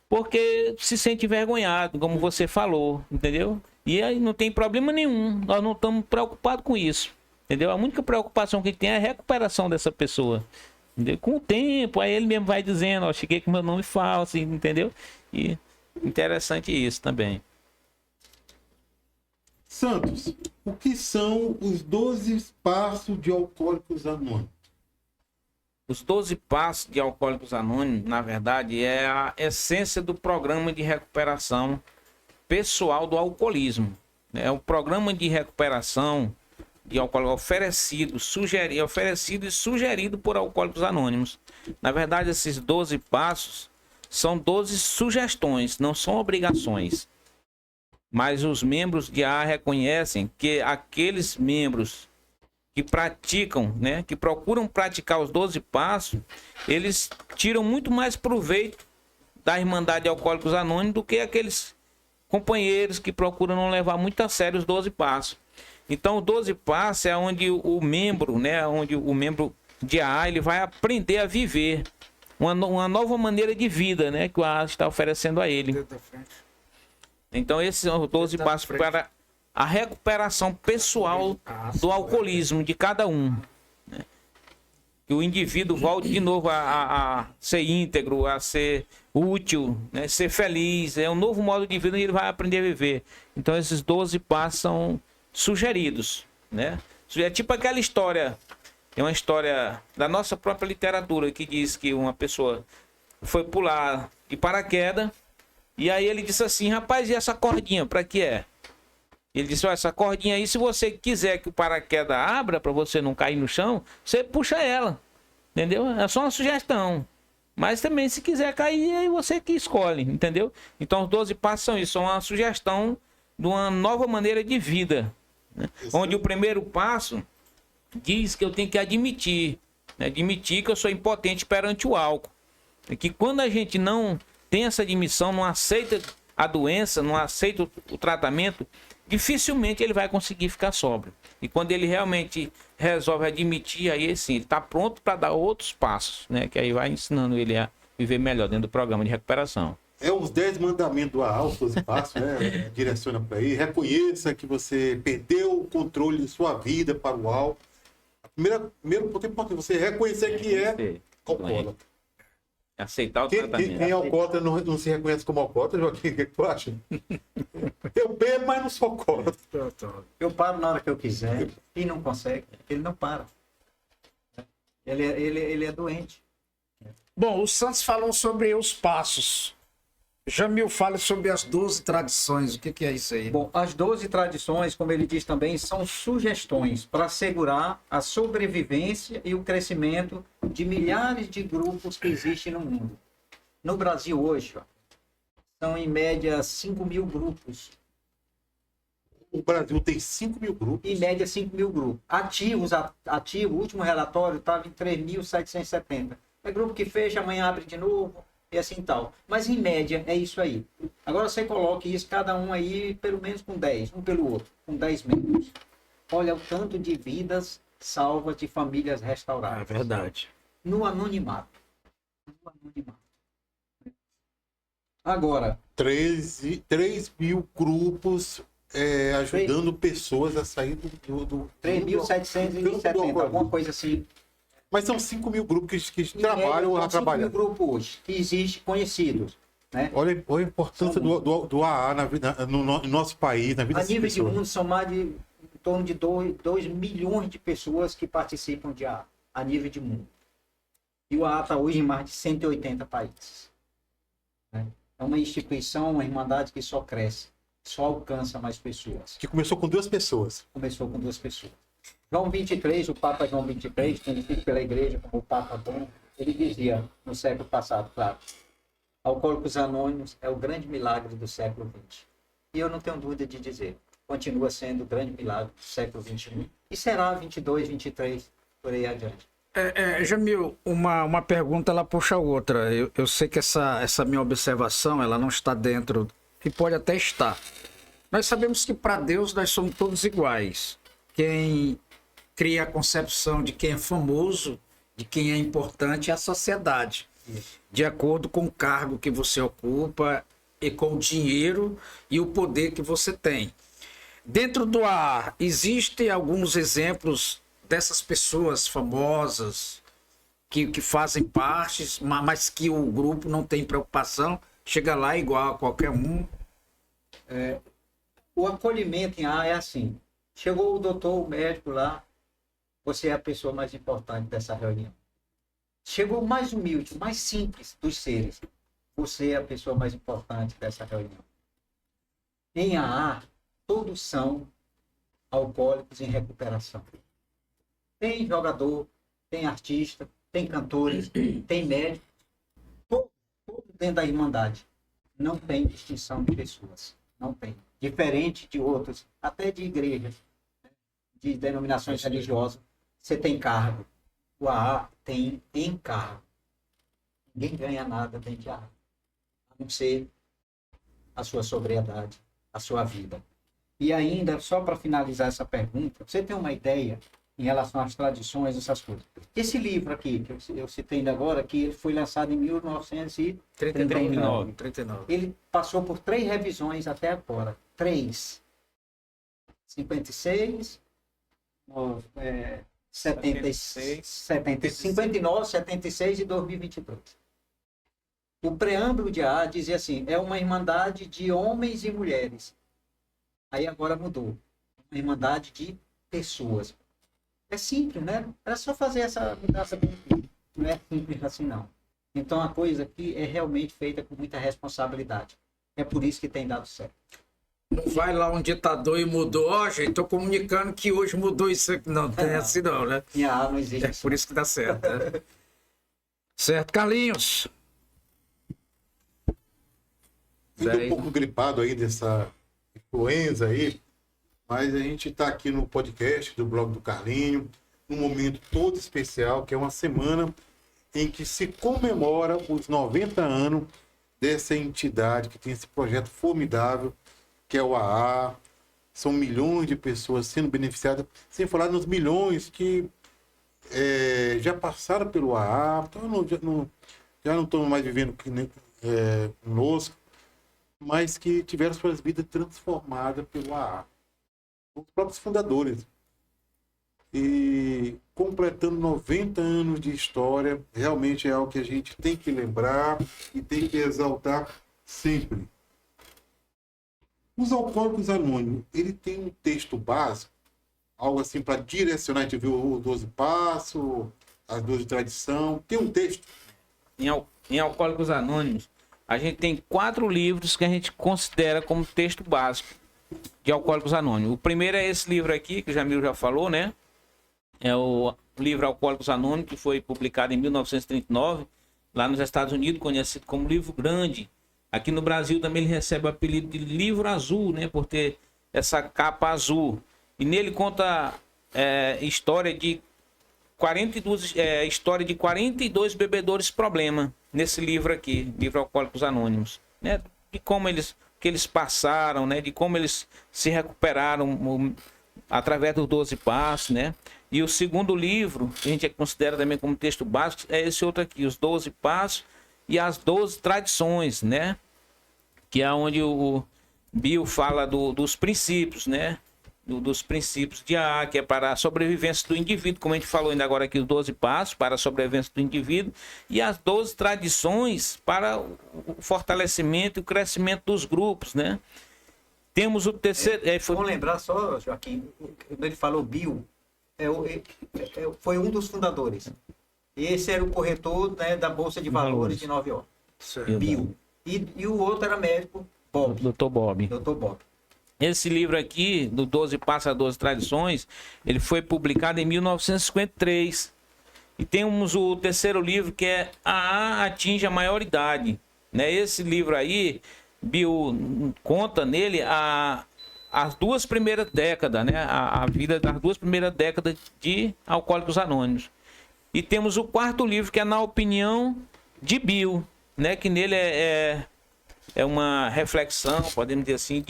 Porque se sente envergonhado, como você falou, entendeu? E aí não tem problema nenhum, nós não estamos preocupados com isso, entendeu? A única preocupação que tem é a recuperação dessa pessoa, entendeu? Com o tempo, aí ele mesmo vai dizendo, ó, cheguei com meu nome falso, entendeu? E interessante isso também. Santos, o que são os 12 passos de Alcoólicos Anônimos? Os 12 passos de Alcoólicos Anônimos, na verdade, é a essência do programa de recuperação pessoal do alcoolismo. É o programa de recuperação de alcoólicos oferecido e sugerido por Alcoólicos Anônimos. Na verdade, esses 12 passos são 12 sugestões, não são obrigações. Mas os membros de AA reconhecem que aqueles membros que praticam, né, que procuram praticar os 12 passos, eles tiram muito mais proveito da Irmandade de Alcoólicos Anônimos do que aqueles companheiros que procuram não levar muito a sério os 12 passos. Então, o 12 passos é onde o membro, né, onde o membro de AA, ele vai aprender a viver uma nova maneira de vida, né, que o AA está oferecendo a ele. Então, esses são os 12 passos para a recuperação pessoal do alcoolismo de cada um. Né? Que o indivíduo volte de novo a ser íntegro, a ser útil, né? Ser feliz. É um novo modo de vida e ele vai aprender a viver. Então, esses 12 passos são sugeridos. Né? É tipo aquela história, é uma história da nossa própria literatura que diz que uma pessoa foi pular de paraquedas e aí ele disse assim, rapaz, e essa cordinha, para que é? Ele disse, essa cordinha aí, se você quiser que o paraquedas abra para você não cair no chão, você puxa ela, entendeu? É só uma sugestão. Mas também, se quiser cair, aí você que escolhe, entendeu? Então, os 12 passos são isso, são uma sugestão de uma nova maneira de vida. Né? Onde o primeiro passo diz que eu tenho que admitir, né? Admitir que eu sou impotente perante o álcool. E que quando a gente não tem essa admissão, não aceita a doença, não aceita o tratamento, dificilmente ele vai conseguir ficar sóbrio. E quando ele realmente resolve admitir, aí sim, ele está pronto para dar outros passos, né? Que aí vai ensinando ele a viver melhor dentro do programa de recuperação. É os 10 mandamentos do AA, os 12 passos, né? Direciona para aí. Reconheça que você perdeu o controle de sua vida para o álcool. Primeiro ponto importante, você reconhecer que é alcoólatra. Aceitar o tratamento. Quem é alcoólatra não se reconhece como alcoólatra, Joaquim? O que tu acha? Eu bebo, mas não sou alcoólatra. Eu paro na hora que eu quiser e não consegue. Ele não para. Ele é doente. Bom, o Santos falou sobre os passos. Jamil, fale sobre as 12 tradições. O que é isso aí? Bom, as 12 tradições, como ele diz também, são sugestões para assegurar a sobrevivência e o crescimento de milhares de grupos que existem no mundo. No Brasil hoje, ó, são em média 5 mil grupos. O Brasil tem 5 mil grupos. Em média 5 mil grupos. Ativos, o último relatório estava em 3.770. É grupo que fecha, amanhã abre de novo. E assim tal. Mas em média é isso aí. Agora você coloque isso, cada um aí, pelo menos com 10, um pelo outro, com 10 membros. Olha o tanto de vidas salvas, de famílias restauradas. É verdade. No anonimato. No anonimato. Agora. 3 mil grupos ajudando pessoas a sair do 3.770, alguma coisa assim. Mas são 5 mil grupos que trabalham a trabalhar. 5 mil grupos hoje, que existem conhecidos. Né? Olha a importância do AA no nosso país, na vida a das nível de pessoas. mundo, são mais de em torno de 2 milhões de pessoas que participam de AA, a nível de mundo. E o AA está hoje em mais de 180 países. Né? É uma instituição, uma irmandade que só cresce, só alcança mais pessoas. Que começou com 2 pessoas. Começou com 2 pessoas. João 23, o Papa João 23, conhecido pela igreja como o Papa Bom, ele dizia no século passado, claro, Alcoólicos Anônimos é o grande milagre do século XX. E eu não tenho dúvida de dizer, continua sendo o grande milagre do século XXI. E será 22, 23, por aí adiante. Jamil, uma pergunta ela puxa a outra. Eu sei que essa minha observação ela não está dentro que pode até estar. Nós sabemos que para Deus nós somos todos iguais. Quem cria a concepção de quem é famoso, de quem é importante é a sociedade. De acordo com o cargo que você ocupa e com o dinheiro e o poder que você tem. Dentro do AA, existem alguns exemplos dessas pessoas famosas que fazem parte, mas que o grupo não tem preocupação, chega lá igual a qualquer um. O acolhimento em AA é assim. Chegou o doutor, o médico lá, você é a pessoa mais importante dessa reunião. Chegou o mais humilde, o mais simples dos seres, você é a pessoa mais importante dessa reunião. Em AA, todos são alcoólicos em recuperação. Tem jogador, tem artista, tem cantores, tem médico, todo dentro da Irmandade. Não tem distinção de pessoas, não tem. Diferente de outros, até de igrejas, de denominações religiosas, você tem cargo. O AA tem encargo. Ninguém ganha nada dentro de AA, a não ser a sua sobriedade, a sua vida. E ainda, só para finalizar essa pergunta, você tem uma ideia em relação às tradições, essas coisas. Esse livro aqui, que eu citei ainda agora, que ele foi lançado em 1939. 39. Ele passou por 3 revisões até agora. 3. 56, 76, 59, 76 e 2022. O preâmbulo de AA dizia assim, é uma irmandade de homens e mulheres. Aí agora mudou. Uma irmandade de pessoas. É simples, né? Era só fazer essa mudança. Não é simples assim, não. Então a coisa aqui é realmente feita com muita responsabilidade. É por isso que tem dado certo. Não vai lá um ditador e mudou. Ó, gente, estou comunicando que hoje mudou isso aqui. Não, tem assim não, né? E a não existe. É por isso que dá certo. Né? Certo, Carlinhos. Fico um pouco gripado aí dessa influenza aí, mas a gente está aqui no podcast do Blog do Carlinho, num momento todo especial, que é uma semana em que se comemora os 90 anos dessa entidade que tem esse projeto formidável, que é o AA. São milhões de pessoas sendo beneficiadas, sem falar nos milhões que já passaram pelo AA, então já não estão mais vivendo conosco, mas que tiveram suas vidas transformadas pelo AA. Os próprios fundadores. E completando 90 anos de história, realmente é algo que a gente tem que lembrar e tem que exaltar sempre. Os Alcoólicos Anônimos, ele tem um texto básico, algo assim para direcionar, a gente viu os 12 Passos, as 12 Tradição, tem um texto. Em Alcoólicos Anônimos, a gente tem 4 livros que a gente considera como texto básico de Alcoólicos Anônimos. O primeiro é esse livro aqui, que o Jamil já falou, né? É o livro Alcoólicos Anônimos, que foi publicado em 1939, lá nos Estados Unidos, conhecido como Livro Grande. Aqui no Brasil também ele recebe o apelido de Livro Azul, né? Por ter essa capa azul. E nele conta história de 42 bebedores problema, nesse livro aqui, livro Alcoólicos Anônimos, né? De como que eles passaram, né? De como eles se recuperaram através dos 12 Passos, né? E o segundo livro, que a gente considera também como texto básico, é esse outro aqui, os 12 Passos e as 12 Tradições, né? Que é onde o Bill fala dos princípios, né? Dos princípios de AA, que é para a sobrevivência do indivíduo, como a gente falou ainda agora aqui, os 12 Passos para a sobrevivência do indivíduo, e as 12 Tradições para o fortalecimento e o crescimento dos grupos, né? Temos o terceiro... Vamos lembrar só, Joaquim, quando ele falou Bill, foi um dos fundadores. Esse era o corretor, né, da Bolsa de Valores de Nova York. Bill. E o outro era médico, Bob. Dr. Bob. Dr. Bob. Esse livro aqui, do 12 Passos a 12 Tradições, ele foi publicado em 1953. E temos o terceiro livro, que é AA Atinge a Maioridade. Né? Esse livro aí, Bill conta nele as 2 primeiras décadas, né? A vida das 2 primeiras décadas de Alcoólicos Anônimos. E temos o quarto livro, que é Na Opinião de Bill, né? Que nele uma reflexão, podemos dizer assim,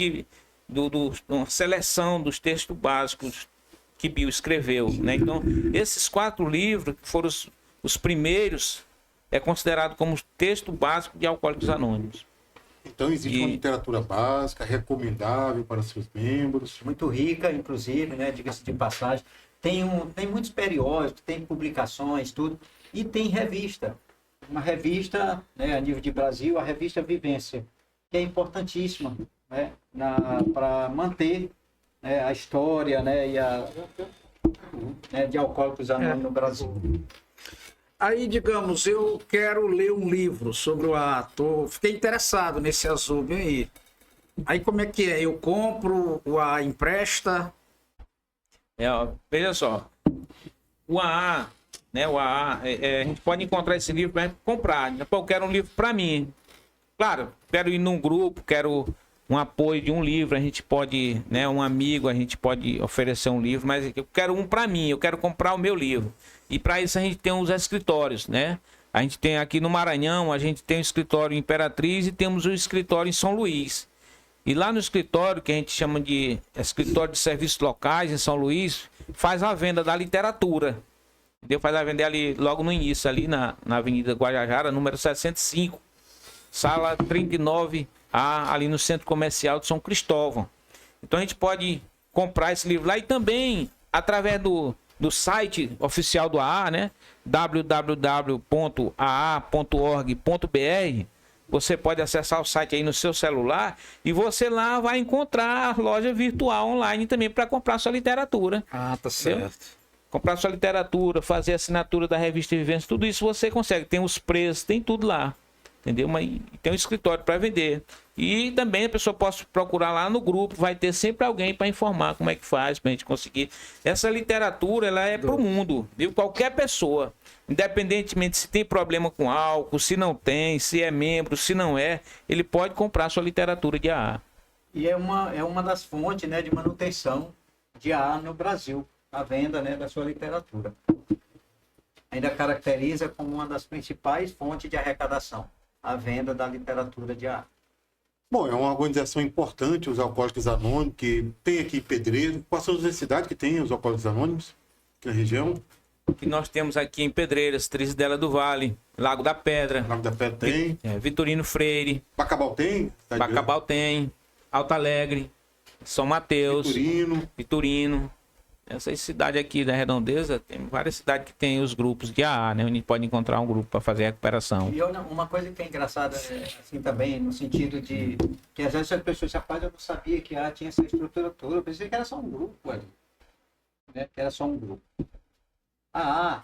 uma seleção dos textos básicos que Bill escreveu, né? Então, esses 4 livros, que foram os primeiros, é considerado como texto básico de Alcoólicos Anônimos. Então existe uma literatura básica, recomendável para seus membros. Muito rica, inclusive, né? Diga-se de passagem. Tem muitos periódicos, tem publicações, tudo. E tem revista. Uma revista, né, a nível de Brasil, a revista Vivência, que é importantíssima, né, para manter, né, a história, né, de Alcoólicos Anônimos no Brasil. Aí, digamos, eu quero ler um livro sobre o AA, fiquei interessado nesse azul aí. Aí como é que é? Eu compro, o AA empresta? Veja só, o AA, né, a gente pode encontrar esse livro para comprar. Pô, eu quero um livro para mim. Claro, quero ir num grupo, quero um apoio de um livro, a gente pode, né, um amigo, a gente pode oferecer um livro, mas eu quero um para mim, eu quero comprar o meu livro. E para isso a gente tem os escritórios, né? A gente tem aqui no Maranhão, a gente tem o escritório em Imperatriz e temos o escritório em São Luís. E lá no escritório, que a gente chama de escritório de serviços locais em São Luís, faz a venda da literatura. Entendeu? Faz a venda ali logo no início, ali na Avenida Guajajara, número 65, sala 39A, ali no Centro Comercial de São Cristóvão. Então a gente pode comprar esse livro lá e também através do site oficial do AA, né? www.aa.org.br. Você pode acessar o site aí no seu celular e você lá vai encontrar a loja virtual online também para comprar sua literatura. Ah, tá certo. Entendeu? Comprar sua literatura, fazer assinatura da revista Vivência, tudo isso você consegue. Tem os preços, tem tudo lá. Entendeu? Mas tem um escritório para vender. E também a pessoa pode procurar lá no grupo, vai ter sempre alguém para informar como é que faz, para a gente conseguir. Essa literatura, ela é para o mundo, viu? Qualquer pessoa, independentemente se tem problema com álcool, se não tem, se é membro, se não é, ele pode comprar sua literatura de AA. E é uma das fontes, né, de manutenção de AA no Brasil, a venda, né, da sua literatura. Ainda caracteriza como uma das principais fontes de arrecadação, a venda da literatura de AA. Bom, é uma organização importante, os Alcoólicos Anônimos, que tem aqui em Pedreiras. Quais são as necessidades que tem os Alcoólicos Anônimos aqui na região? Que nós temos aqui em Pedreiras, Trizidela do Vale, Lago da Pedra. Lago da Pedra tem. Vitorino Freire. Bacabal tem? Bacabal tem. Alto Alegre. São Mateus. Vitorino. Essas cidades aqui da Redondeza, tem várias cidades que tem os grupos de AA, né? Onde a gente pode encontrar um grupo para fazer a recuperação. E uma coisa que é engraçada, assim, também, no sentido de que às vezes as pessoas, rapaz, eu não sabia que AA tinha essa estrutura toda, eu pensei que era só um grupo ali, né? Que era só um grupo. A AA,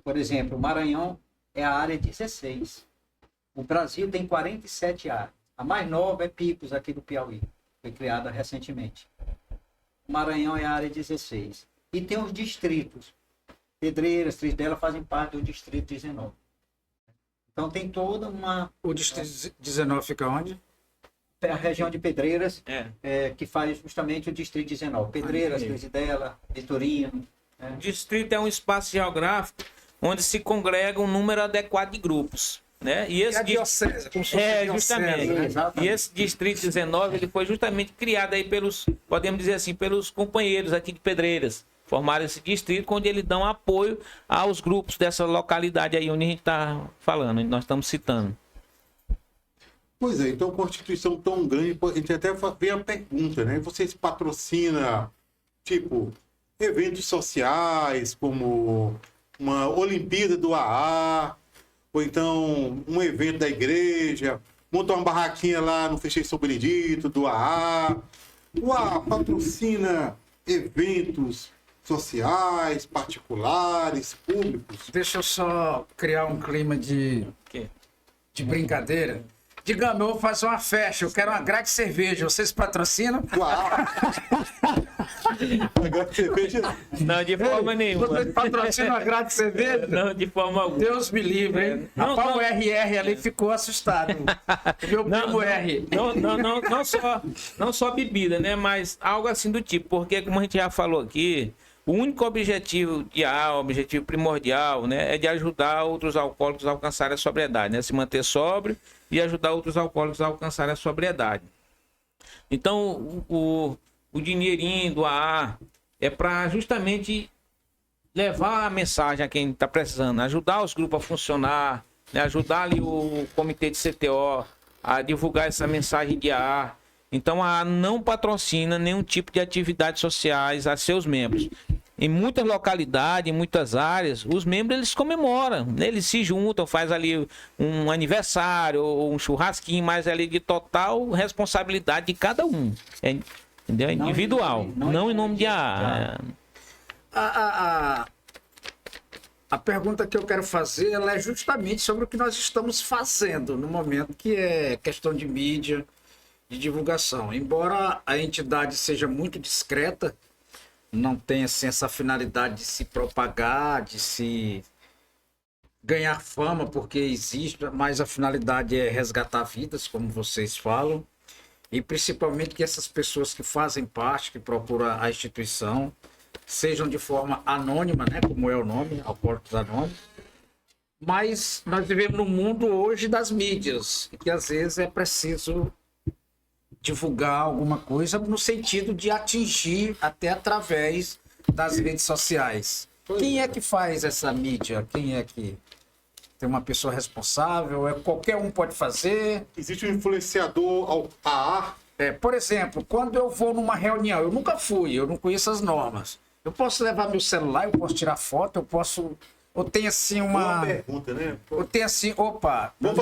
por exemplo, o Maranhão é a área 16. O Brasil tem 47 áreas. A mais nova é Picos, aqui do Piauí. Foi criada recentemente. O Maranhão é a área 16. E tem os distritos. Pedreiras, Trizidela fazem parte do distrito 19. Então tem toda uma... O distrito 19 fica onde? A região de Pedreiras, que faz justamente o distrito 19. Pedreiras, Trizidela, Vitorino. O distrito é um espaço geográfico onde se congrega um número adequado de grupos. Né? E esse diocese, como se fosse justamente. Né? E esse distrito 19 ele foi justamente criado aí pelos, podemos dizer assim, pelos companheiros aqui de Pedreiras. Formaram esse distrito onde eles dão apoio aos grupos dessa localidade aí onde a gente está falando, onde nós estamos citando. Pois é, então com uma instituição tão grande, a gente até vem a pergunta, né? Vocês patrocinam, tipo, eventos sociais, como uma Olimpíada do AA, ou então um evento da igreja, montar uma barraquinha lá no Fecheiro São Benedito, do AA. O AA patrocina eventos sociais, particulares, públicos. Deixa eu só criar um clima de brincadeira. Digamos, eu vou fazer uma festa, eu quero uma grade de cerveja, vocês patrocinam? Uau! Agora cerveja. Não, de forma nenhuma. Vocês patrocinam a grade de cerveja? Não, de forma alguma. Deus me livre, hein? Rapaz, o RR ali ficou assustado. Meu primo R. Não só bebida, né? Mas algo assim do tipo. Porque, como a gente já falou aqui, O único objetivo de AA, o objetivo primordial, né, é de ajudar outros alcoólicos a alcançarem a sobriedade, né, se manter sóbrio e ajudar outros alcoólicos a alcançarem a sobriedade. Então, o dinheirinho do AA é para justamente levar a mensagem a quem está precisando, ajudar os grupos a funcionar, né, ajudar ali o comitê de CTO a divulgar essa mensagem de AA. Então, a AA não patrocina nenhum tipo de atividades sociais a seus membros. Em muitas localidades, em muitas áreas, os membros eles comemoram, né? Eles se juntam, faz ali um aniversário ou um churrasquinho, mas é ali de total responsabilidade de cada um. Entendeu? Individual, não em nome de AA. A pergunta que eu quero fazer ela é justamente sobre o que nós estamos fazendo no momento, que é questão de mídia, de divulgação. Embora a entidade seja muito discreta, não tem assim, essa finalidade de se propagar, de se ganhar fama, porque existe, mas a finalidade é resgatar vidas, como vocês falam, e principalmente que essas pessoas que fazem parte, que procuram a instituição, sejam de forma anônima, né, como é o nome, Alcoólicos Anônimos. Mas nós vivemos no mundo hoje das mídias, e que às vezes é preciso divulgar alguma coisa no sentido de atingir até através das redes sociais. Quem é que faz essa mídia? Quem é que tem uma pessoa responsável? Qualquer um pode fazer? Existe um influenciador ao AA? Por exemplo, quando eu vou numa reunião, eu nunca fui, eu não conheço as normas. Eu posso levar meu celular, eu posso tirar foto, eu posso... Ou tem assim uma... Boa pergunta, né? Ou tem assim, opa... Vamos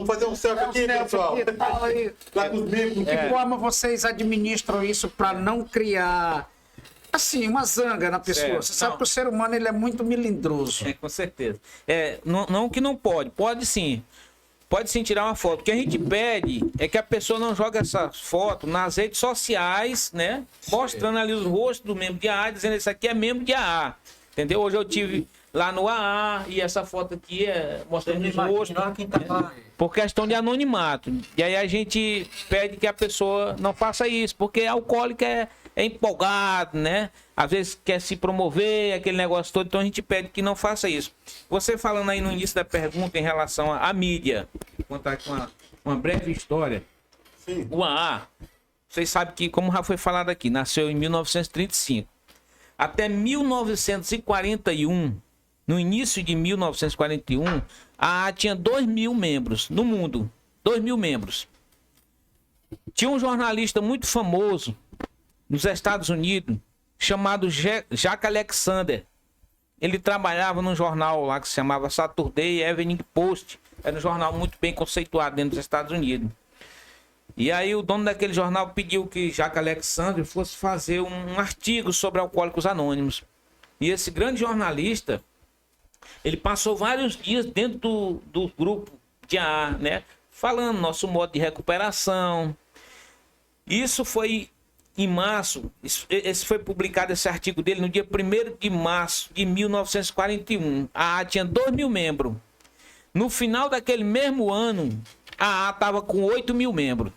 fazer um selfie aqui, pessoal. Lá com os membros. De que forma vocês administram isso para não criar, assim, uma zanga na pessoa? Certo. Você sabe que o ser humano ele é muito melindroso. Com certeza. Não que não pode, pode sim. Pode sim tirar uma foto. O que a gente pede é que a pessoa não jogue essa foto nas redes sociais, né? Mostrando ali os rostos do membro de AA, dizendo esse aqui é membro de AA. Entendeu? Hoje eu tive lá no AA e essa foto aqui é mostrando os rostos. Quem tá lá. Por questão de anonimato. E aí a gente pede que a pessoa não faça isso, porque alcoólico é empolgado, né? Às vezes quer se promover, aquele negócio todo, então a gente pede que não faça isso. Você falando aí no início da pergunta em relação à mídia, vou contar aqui uma breve história. Sim. O AA, vocês sabem que, como já foi falado aqui, nasceu em 1935. Até 1941, no início de 1941, a AA tinha 2.000 membros no mundo. 2.000 membros. Tinha um jornalista muito famoso nos Estados Unidos, chamado Jack Alexander. Ele trabalhava num jornal lá que se chamava Saturday Evening Post. Era um jornal muito bem conceituado dentro dos Estados Unidos. E aí o dono daquele jornal pediu que Jack Alexander fosse fazer um artigo sobre Alcoólicos Anônimos. E esse grande jornalista, ele passou vários dias dentro do grupo de AA, né? Falando nosso modo de recuperação. Isso foi em março, esse foi publicado esse artigo dele no dia 1º de março de 1941. A AA tinha 2.000 membros. No final daquele mesmo ano, a AA estava com 8.000 membros.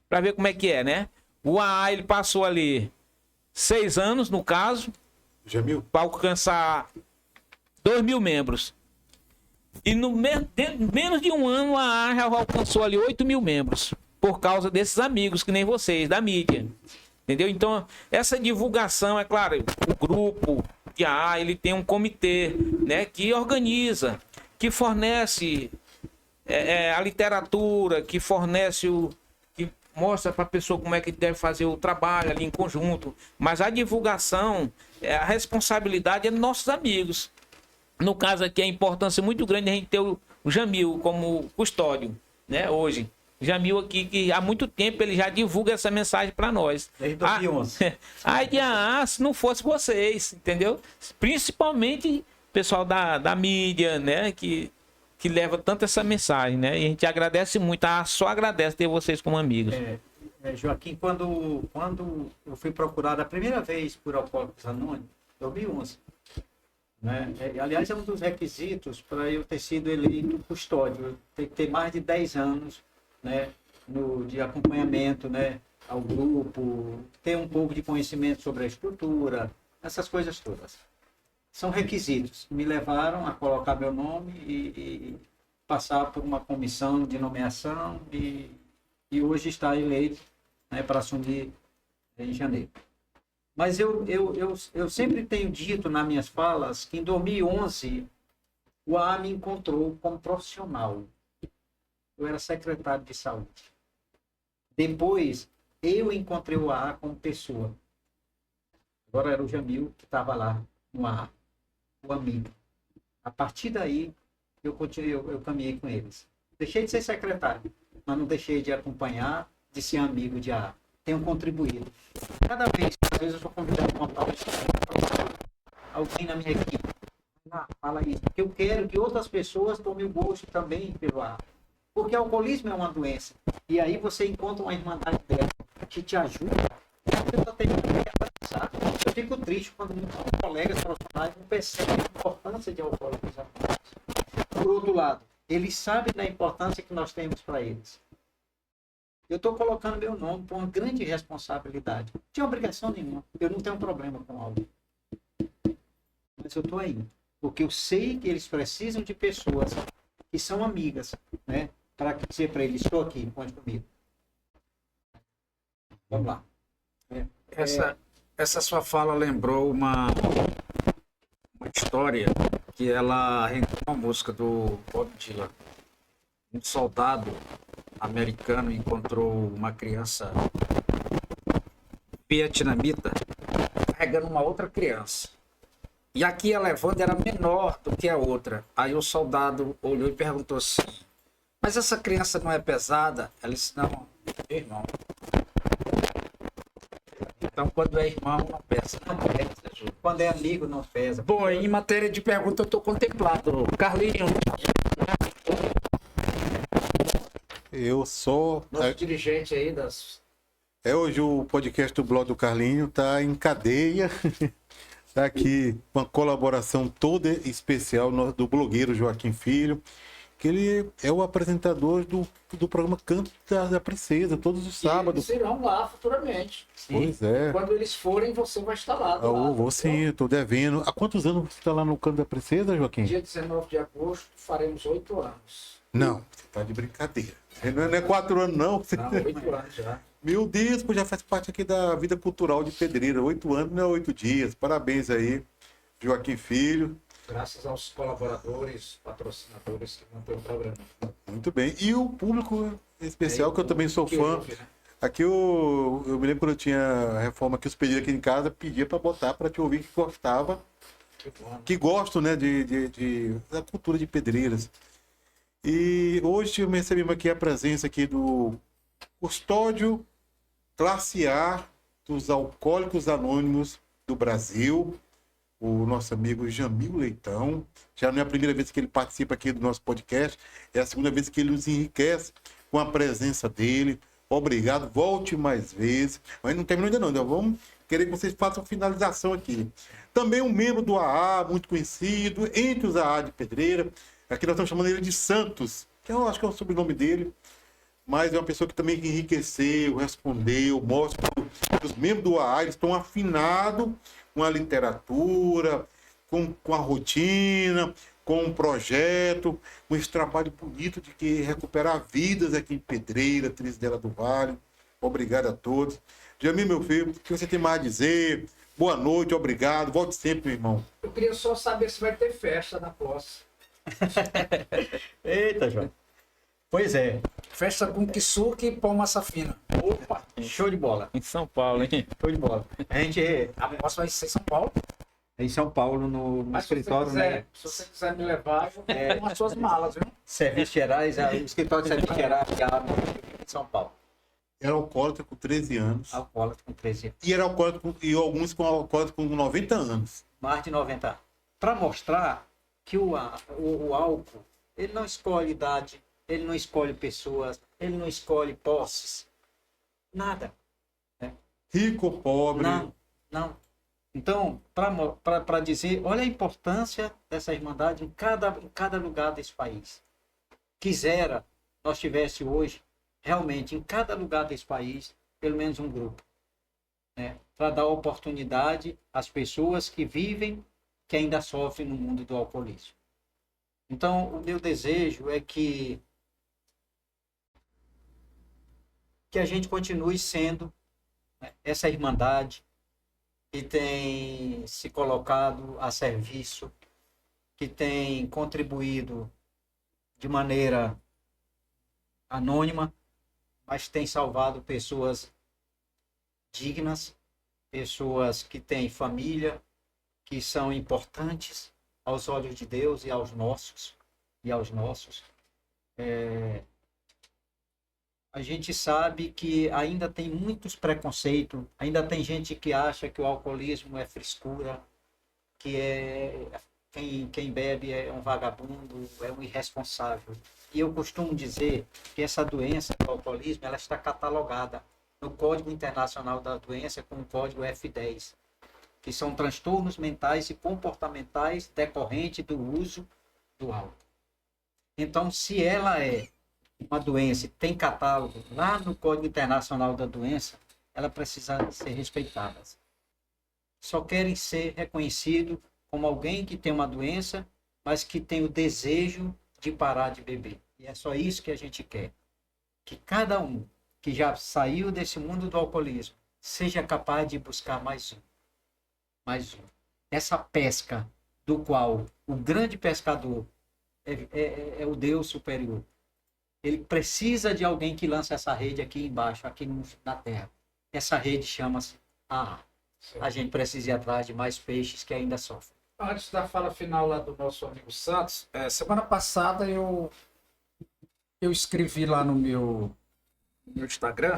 Para ver como é que é, né? O AA ele passou ali 6 anos, no caso, para alcançar 2.000 membros. E no menos de um ano, a AA já alcançou ali 8.000 membros. Por causa desses amigos, que nem vocês, da mídia. Entendeu? Então, essa divulgação, é claro, o grupo de AA, ele tem um comitê, né, que organiza, que fornece a literatura, que fornece que mostra para a pessoa como é que deve fazer o trabalho ali em conjunto. Mas a divulgação, a responsabilidade é dos nossos amigos. No caso aqui, a importância muito grande a gente ter o Jamil como custódio, né, hoje. Jamil aqui, que há muito tempo ele já divulga essa mensagem para nós. Desde 2011. Ai de AA, se não fosse vocês, entendeu? Principalmente o pessoal da mídia, né? Que leva tanto essa mensagem, né? E a gente agradece muito, só agradece ter vocês como amigos. Joaquim, quando eu fui procurado a primeira vez por Alcoólicos Anônimos, 2011, né? Aliás, é um dos requisitos para eu ter sido eleito custódio. Tem que ter mais de 10 anos, né, de acompanhamento, né, ao grupo, ter um pouco de conhecimento sobre a estrutura, essas coisas todas. São requisitos que me levaram a colocar meu nome e passar por uma comissão de nomeação e hoje está eleito, né, para assumir em janeiro. Mas eu sempre tenho dito nas minhas falas que em 2011 o AA me encontrou como profissional. Eu era secretário de saúde. Depois, eu encontrei o AA como pessoa. Agora era o Jamil que estava lá no AA, o amigo. A partir daí, eu caminhei com eles. Deixei de ser secretário, mas não deixei de acompanhar, de ser amigo de AA. Tenho contribuído. Cada vez, às vezes eu sou convidado a contar uma história para alguém na minha equipe. Fala isso. Porque eu quero que outras pessoas tomem o gosto também pelo AA. Porque o alcoolismo é uma doença. E aí você encontra uma irmandade dela que te ajuda. E a pessoa tem que avançar. Eu fico triste quando meus colegas profissionais não percebem a importância de alcoólicos anônimos. Por outro lado, eles sabem da importância que nós temos para eles. Eu estou colocando meu nome por uma grande responsabilidade. Não tinha obrigação nenhuma. Eu não tenho problema com algo. Mas eu estou aí. Porque eu sei que eles precisam de pessoas que são amigas, né? Para dizer para eles, estou aqui, conte comigo. Vamos lá. Essa sua fala lembrou uma história que ela rendeu uma música do Bob Dylan. Um soldado americano encontrou uma criança vietnamita carregando uma outra criança. E aqui a levando era menor do que a outra. Aí o soldado olhou e perguntou assim, mas essa criança não é pesada? Ela disse, não, é irmão. Então quando é irmão não pesa. Não pesa, Júlio. Quando é amigo não pesa. Bom, em matéria de pergunta eu estou contemplado. Carlinhos, Eu sou. nosso dirigente aí das... Hoje o podcast do blog do Carlinho tá em cadeia. Tá aqui uma colaboração toda especial do blogueiro Joaquim Filho, que ele é o apresentador do programa Canto da Princesa, todos os sábados. Eles irão lá futuramente. Pois é. Quando eles forem, você vai estar lá. do lado, Vou sim, estou devendo. Há quantos anos você está lá no Canto da Princesa, Joaquim? Dia 19 de agosto, faremos 8 anos. Não, você tá de brincadeira. Não é 4 anos, não. Não, 8 anos já. Meu Deus, pô, já faz parte aqui da vida cultural de Pedreira. 8 anos não é 8 dias. Parabéns aí, Joaquim Filho. Graças aos colaboradores, patrocinadores que mantêm o programa. Muito bem. E o público especial, que eu também sou Que fã. ouve, né? Aqui eu me lembro quando eu tinha a reforma que os pedidos aqui em casa, pedia para botar para te ouvir que gostava. Que bom. Que gosto, né, da cultura de Pedreiras. E hoje recebemos aqui a presença aqui do custódio classe A dos Alcoólicos Anônimos do Brasil, o nosso amigo Jamil Leitão. Já não é a primeira vez que ele participa aqui do nosso podcast, é a segunda vez que ele nos enriquece com a presença dele. Obrigado, volte mais vezes. Mas não terminou ainda não, então vamos querer que vocês façam finalização aqui. Também um membro do AA, muito conhecido, entre os AA de Pedreira. Aqui nós estamos chamando ele de Santos, que eu acho que é o sobrenome dele. Mas é uma pessoa que também enriqueceu, respondeu, mostra que os membros do AA eles estão afinados com a literatura, com a rotina, com um projeto, com esse trabalho bonito de que recuperar vidas aqui em Pedreira, Trisdela do Vale. Obrigado a todos. Jamil, meu filho, o que você tem mais a dizer? Boa noite, obrigado. Volte sempre, meu irmão. Eu queria só saber se vai ter festa na posse. Eita, João. Pois é. Festa com kisuke e pão massa fina. Opa, show de bola. Em São Paulo, hein? Show de bola. A gente A posse vai ser em São Paulo. em São Paulo, no Mas escritório, né? se você quiser me levar, eu vou com as suas malas, viu? Serviços Gerais, o escritório de Serviços Gerais que abre em São Paulo. Era alcoólatra com 13 anos. Alcoólatra com 13 anos. E era alcoólatra e alguns com alcoólatra com 90 anos. Mais de 90 anos. Para mostrar que o álcool, ele não escolhe idade, ele não escolhe pessoas, ele não escolhe posses. Nada. Rico ou pobre. Não. Então, para dizer, olha a importância dessa irmandade em cada lugar desse país. Quisera nós tivesse hoje, realmente, em cada lugar desse país, pelo menos um grupo. né, para dar oportunidade às pessoas que vivem, que ainda sofrem no mundo do alcoolismo. Então, o meu desejo é que a gente continue sendo, né, essa irmandade que tem se colocado a serviço, que tem contribuído de maneira anônima, mas tem salvado pessoas dignas, pessoas que têm família, que são importantes aos olhos de Deus e aos nossos. A gente sabe que ainda tem muitos preconceitos, ainda tem gente que acha que o alcoolismo é frescura, que quem bebe é um vagabundo, é um irresponsável. E eu costumo dizer que essa doença do alcoolismo, ela está catalogada no Código Internacional da Doença com o código F10, que são transtornos mentais e comportamentais decorrentes do uso do álcool. Então, se ela é uma doença, tem catálogo lá no Código Internacional da Doença, ela precisa ser respeitada. Só querem ser reconhecidos como alguém que tem uma doença, mas que tem o desejo de parar de beber. E é só isso que a gente quer. Que cada um que já saiu desse mundo do alcoolismo seja capaz de buscar mais um. Mais um. Essa pesca do qual o grande pescador é o Deus superior. Ele precisa de alguém que lance essa rede aqui embaixo, aqui na terra. Essa rede chama-se AA. A gente precisa ir atrás de mais peixes que ainda sofrem. Antes da fala final lá do nosso amigo Santos, semana passada eu escrevi lá no meu Instagram,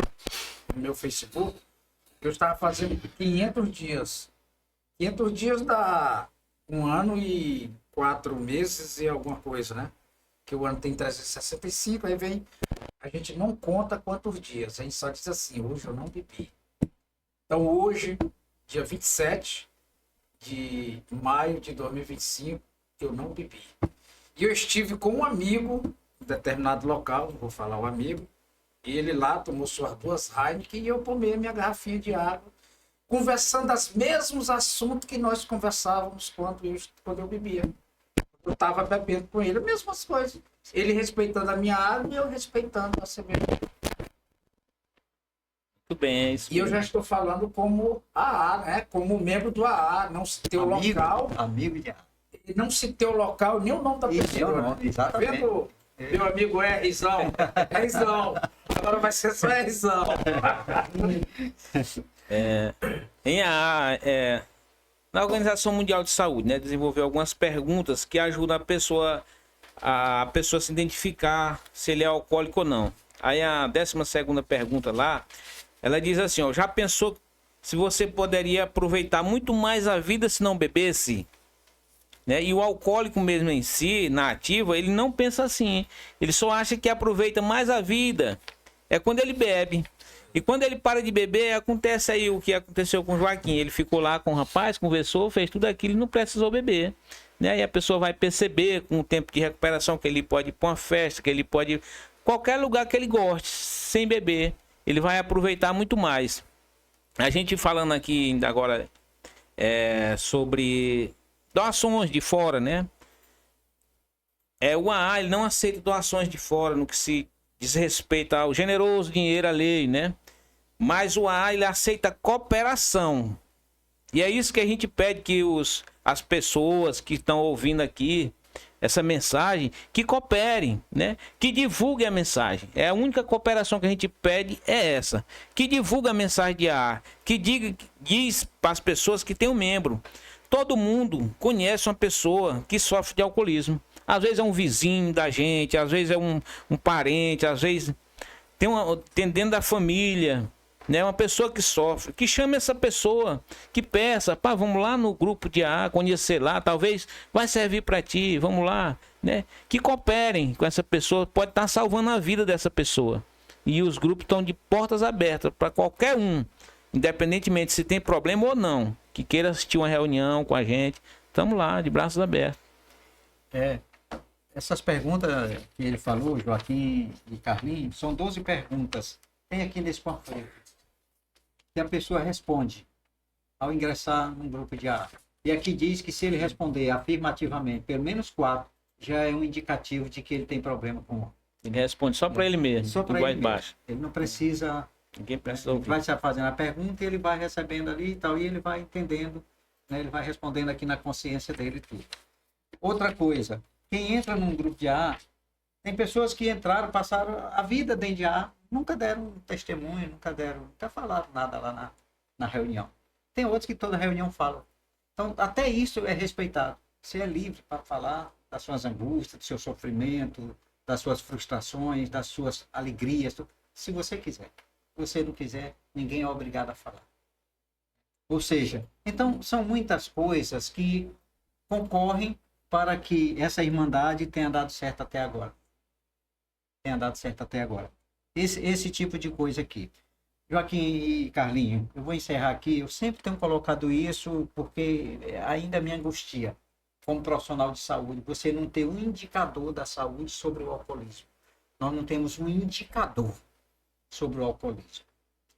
no meu Facebook, que eu estava fazendo 500 dias. 500 dias dá 1 ano e 4 meses e alguma coisa, né? Que o ano tem 365, aí vem, a gente não conta quantos dias, a gente só diz assim, hoje eu não bebi. Então hoje, dia 27 de maio de 2025, eu não bebi. E eu estive com um amigo, em determinado local, não vou falar o amigo, e ele lá tomou suas 2 Heineken e eu tomei a minha garrafinha de água, conversando os mesmos assuntos que nós conversávamos quando eu bebia. Eu estava bebendo com ele, as mesmas coisas. Ele respeitando a minha água e eu respeitando a cerveja. Muito bem, é isso E eu mesmo. já estou falando como AA, né? Como membro do AA. Não citei o local. Amigo de Não citei o local, nem o nome da pessoa. não, exatamente. Tá vendo, meu amigo Rzão? Rzão. Agora vai ser só Rzão. Em AA, na Organização Mundial de Saúde, né, desenvolveu algumas perguntas que ajudam a pessoa se identificar se ele é alcoólico ou não. Aí a 12ª pergunta lá, ela diz assim, ó, já pensou se você poderia aproveitar muito mais a vida se não bebesse? Né? E o alcoólico mesmo em si, na ativa, ele não pensa assim. Ele só acha que aproveita mais a vida é quando ele bebe. E quando ele para de beber, acontece aí o que aconteceu com o Joaquim. Ele ficou lá com o rapaz, conversou, fez tudo aquilo e não precisou beber. Né? E a pessoa vai perceber com o tempo de recuperação que ele pode ir para uma festa, que ele pode ir qualquer lugar que ele goste, sem beber. Ele vai aproveitar muito mais. A gente falando aqui ainda agora sobre doações de fora, né? O AA, ele não aceita doações de fora no que se diz respeito ao generoso dinheiro alheio, né? Mas o AA, ele aceita cooperação. E é isso que a gente pede que as pessoas que estão ouvindo aqui essa mensagem, que cooperem, né? Que divulguem a mensagem. É a única cooperação que a gente pede é essa. Que divulgue a mensagem de AA. Que diz para as pessoas que tem um membro. Todo mundo conhece uma pessoa que sofre de alcoolismo. Às vezes é um vizinho da gente, às vezes é um parente, às vezes tem dentro da família, né? Uma pessoa que sofre, que chame essa pessoa, que peça, pá, vamos lá no grupo de AA, conhecer lá, talvez vai servir para ti, vamos lá, né? Que cooperem com essa pessoa, pode estar salvando a vida dessa pessoa. E os grupos estão de portas abertas para qualquer um, independentemente se tem problema ou não, que queira assistir uma reunião com a gente, estamos lá, de braços abertos. Essas perguntas que ele falou, Joaquim e Carlinhos, são 12 perguntas. Tem aqui nesse panfleto. que a pessoa responde ao ingressar num grupo de AA. E aqui diz que se ele responder afirmativamente, pelo menos 4, já é um indicativo de que ele tem problema com... Ele responde só para ele mesmo, Só em para voz ele baixa. mesmo. Ele não precisa... Ninguém precisa Ele ouvir. vai se fazendo a pergunta e ele vai recebendo ali e tal, e ele vai entendendo, né? Ele vai respondendo aqui na consciência dele tudo. Outra coisa, quem entra num grupo de AA, tem pessoas que entraram, passaram a vida dentro de AA, nunca deram testemunho, nunca falaram nada lá na reunião. Tem outros que toda reunião falam. Então, até isso é respeitado. Você é livre para falar das suas angústias, do seu sofrimento, das suas frustrações, das suas alegrias, se você quiser. Se você não quiser, ninguém é obrigado a falar. Ou seja, então são muitas coisas que concorrem para que essa irmandade tenha dado certo até agora. Esse tipo de coisa aqui. Joaquim e Carlinho, eu vou encerrar aqui. Eu sempre tenho colocado isso porque ainda me angustia, como profissional de saúde, você não ter um indicador da saúde sobre o alcoolismo. Nós não temos um indicador sobre o alcoolismo.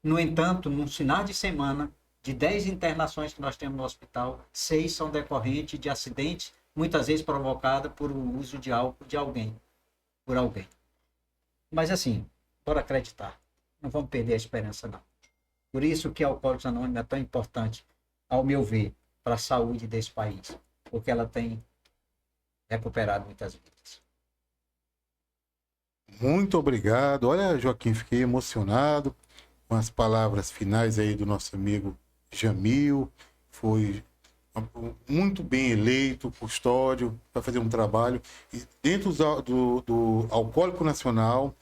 No entanto, no final de semana, de 10 internações que nós temos no hospital, 6 são decorrentes de acidentes, muitas vezes provocados por o uso de álcool de alguém, por alguém. Mas assim, bora acreditar. Não vamos perder a esperança, não. Por isso que a Alcoólicos Anônimos é tão importante, ao meu ver, para a saúde desse país. Porque ela tem recuperado muitas vidas. Muito obrigado. Olha, Joaquim, fiquei emocionado com as palavras finais aí do nosso amigo Jamil. Foi muito bem eleito, custódio, para fazer um trabalho. E dentro do Alcoólico Nacional,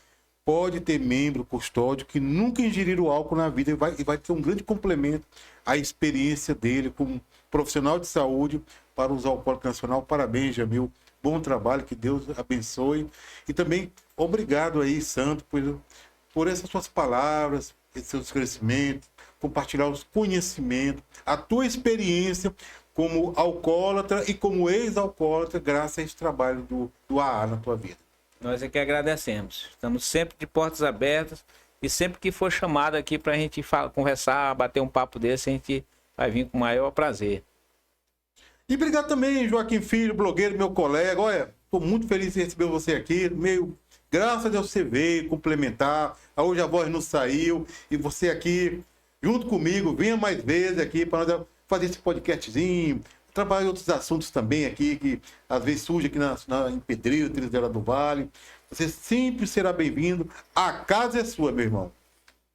pode ter membro custódio que nunca ingeriram álcool na vida e vai ter um grande complemento à experiência dele como profissional de saúde para os Alcoólicos Nacional. Parabéns, Jamil. Bom trabalho, que Deus abençoe. E também obrigado aí, Santo, por essas suas palavras, esse seu esclarecimento, compartilhar os conhecimentos, a tua experiência como alcoólatra e como ex-alcoólatra, graças a esse trabalho do AA na tua vida. Nós é que agradecemos. Estamos sempre de portas abertas e sempre que for chamado aqui para a gente conversar, bater um papo desse, a gente vai vir com o maior prazer. E obrigado também, Joaquim Filho, blogueiro, meu colega. Olha, estou muito feliz de receber você aqui. Graças a Deus você veio complementar. Hoje a voz não saiu. E você aqui, junto comigo, venha mais vezes aqui para nós fazer esse podcastzinho. Trabalhar em outros assuntos também aqui, que às vezes surge aqui em Pedreiro, Trilha do Vale. Você sempre será bem-vindo. A casa é sua, meu irmão.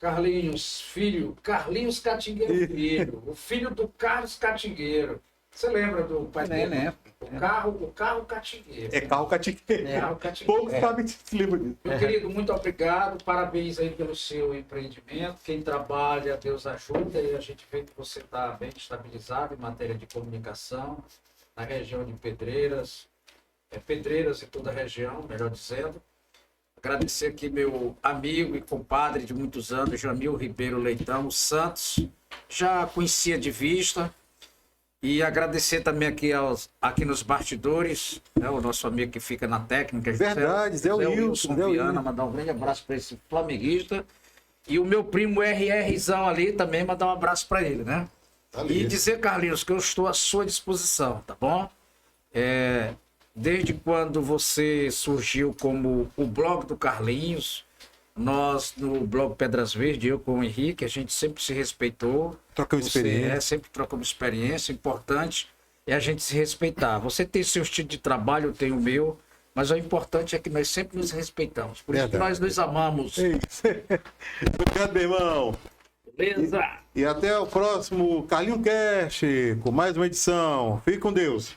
Carlinhos, filho. Carlinhos Catingueiro, filho. O filho do Carlos Catingueiro. Você lembra do pai dele? Né? O carro Catingueiro. É carro catingueiro. Carro Catingueiro. Poucos sabem se lembra disso. Meu querido, muito obrigado. Parabéns aí pelo seu empreendimento. Quem trabalha, Deus ajuda. E a gente vê que você está bem estabilizado em matéria de comunicação na região de Pedreiras. Pedreiras e toda a região, melhor dizendo. Agradecer aqui meu amigo e compadre de muitos anos, Jamil Ribeiro Leitão, o Santos. Já conhecia de vista. E agradecer também aqui nos bastidores, né, o nosso amigo que fica na técnica. Verdade, Zé Wilson Viana, mandar um grande abraço para esse flamenguista. E o meu primo RRzão ali também, mandar um abraço para ele, né? Ali. E dizer, Carlinhos, que eu estou à sua disposição, tá bom? Desde quando você surgiu como o blog do Carlinhos, nós no blog Pedras Verdes, eu com o Henrique, a gente sempre se respeitou. Trocamos experiência. Sempre trocamos experiência, importante é a gente se respeitar. Você tem seu estilo de trabalho, eu tenho o meu, mas o importante é que nós sempre nos respeitamos. Por isso que nós nos amamos. É isso. Obrigado, meu irmão. Beleza? E até o próximo Carlinho Cast, com mais uma edição. Fique com Deus.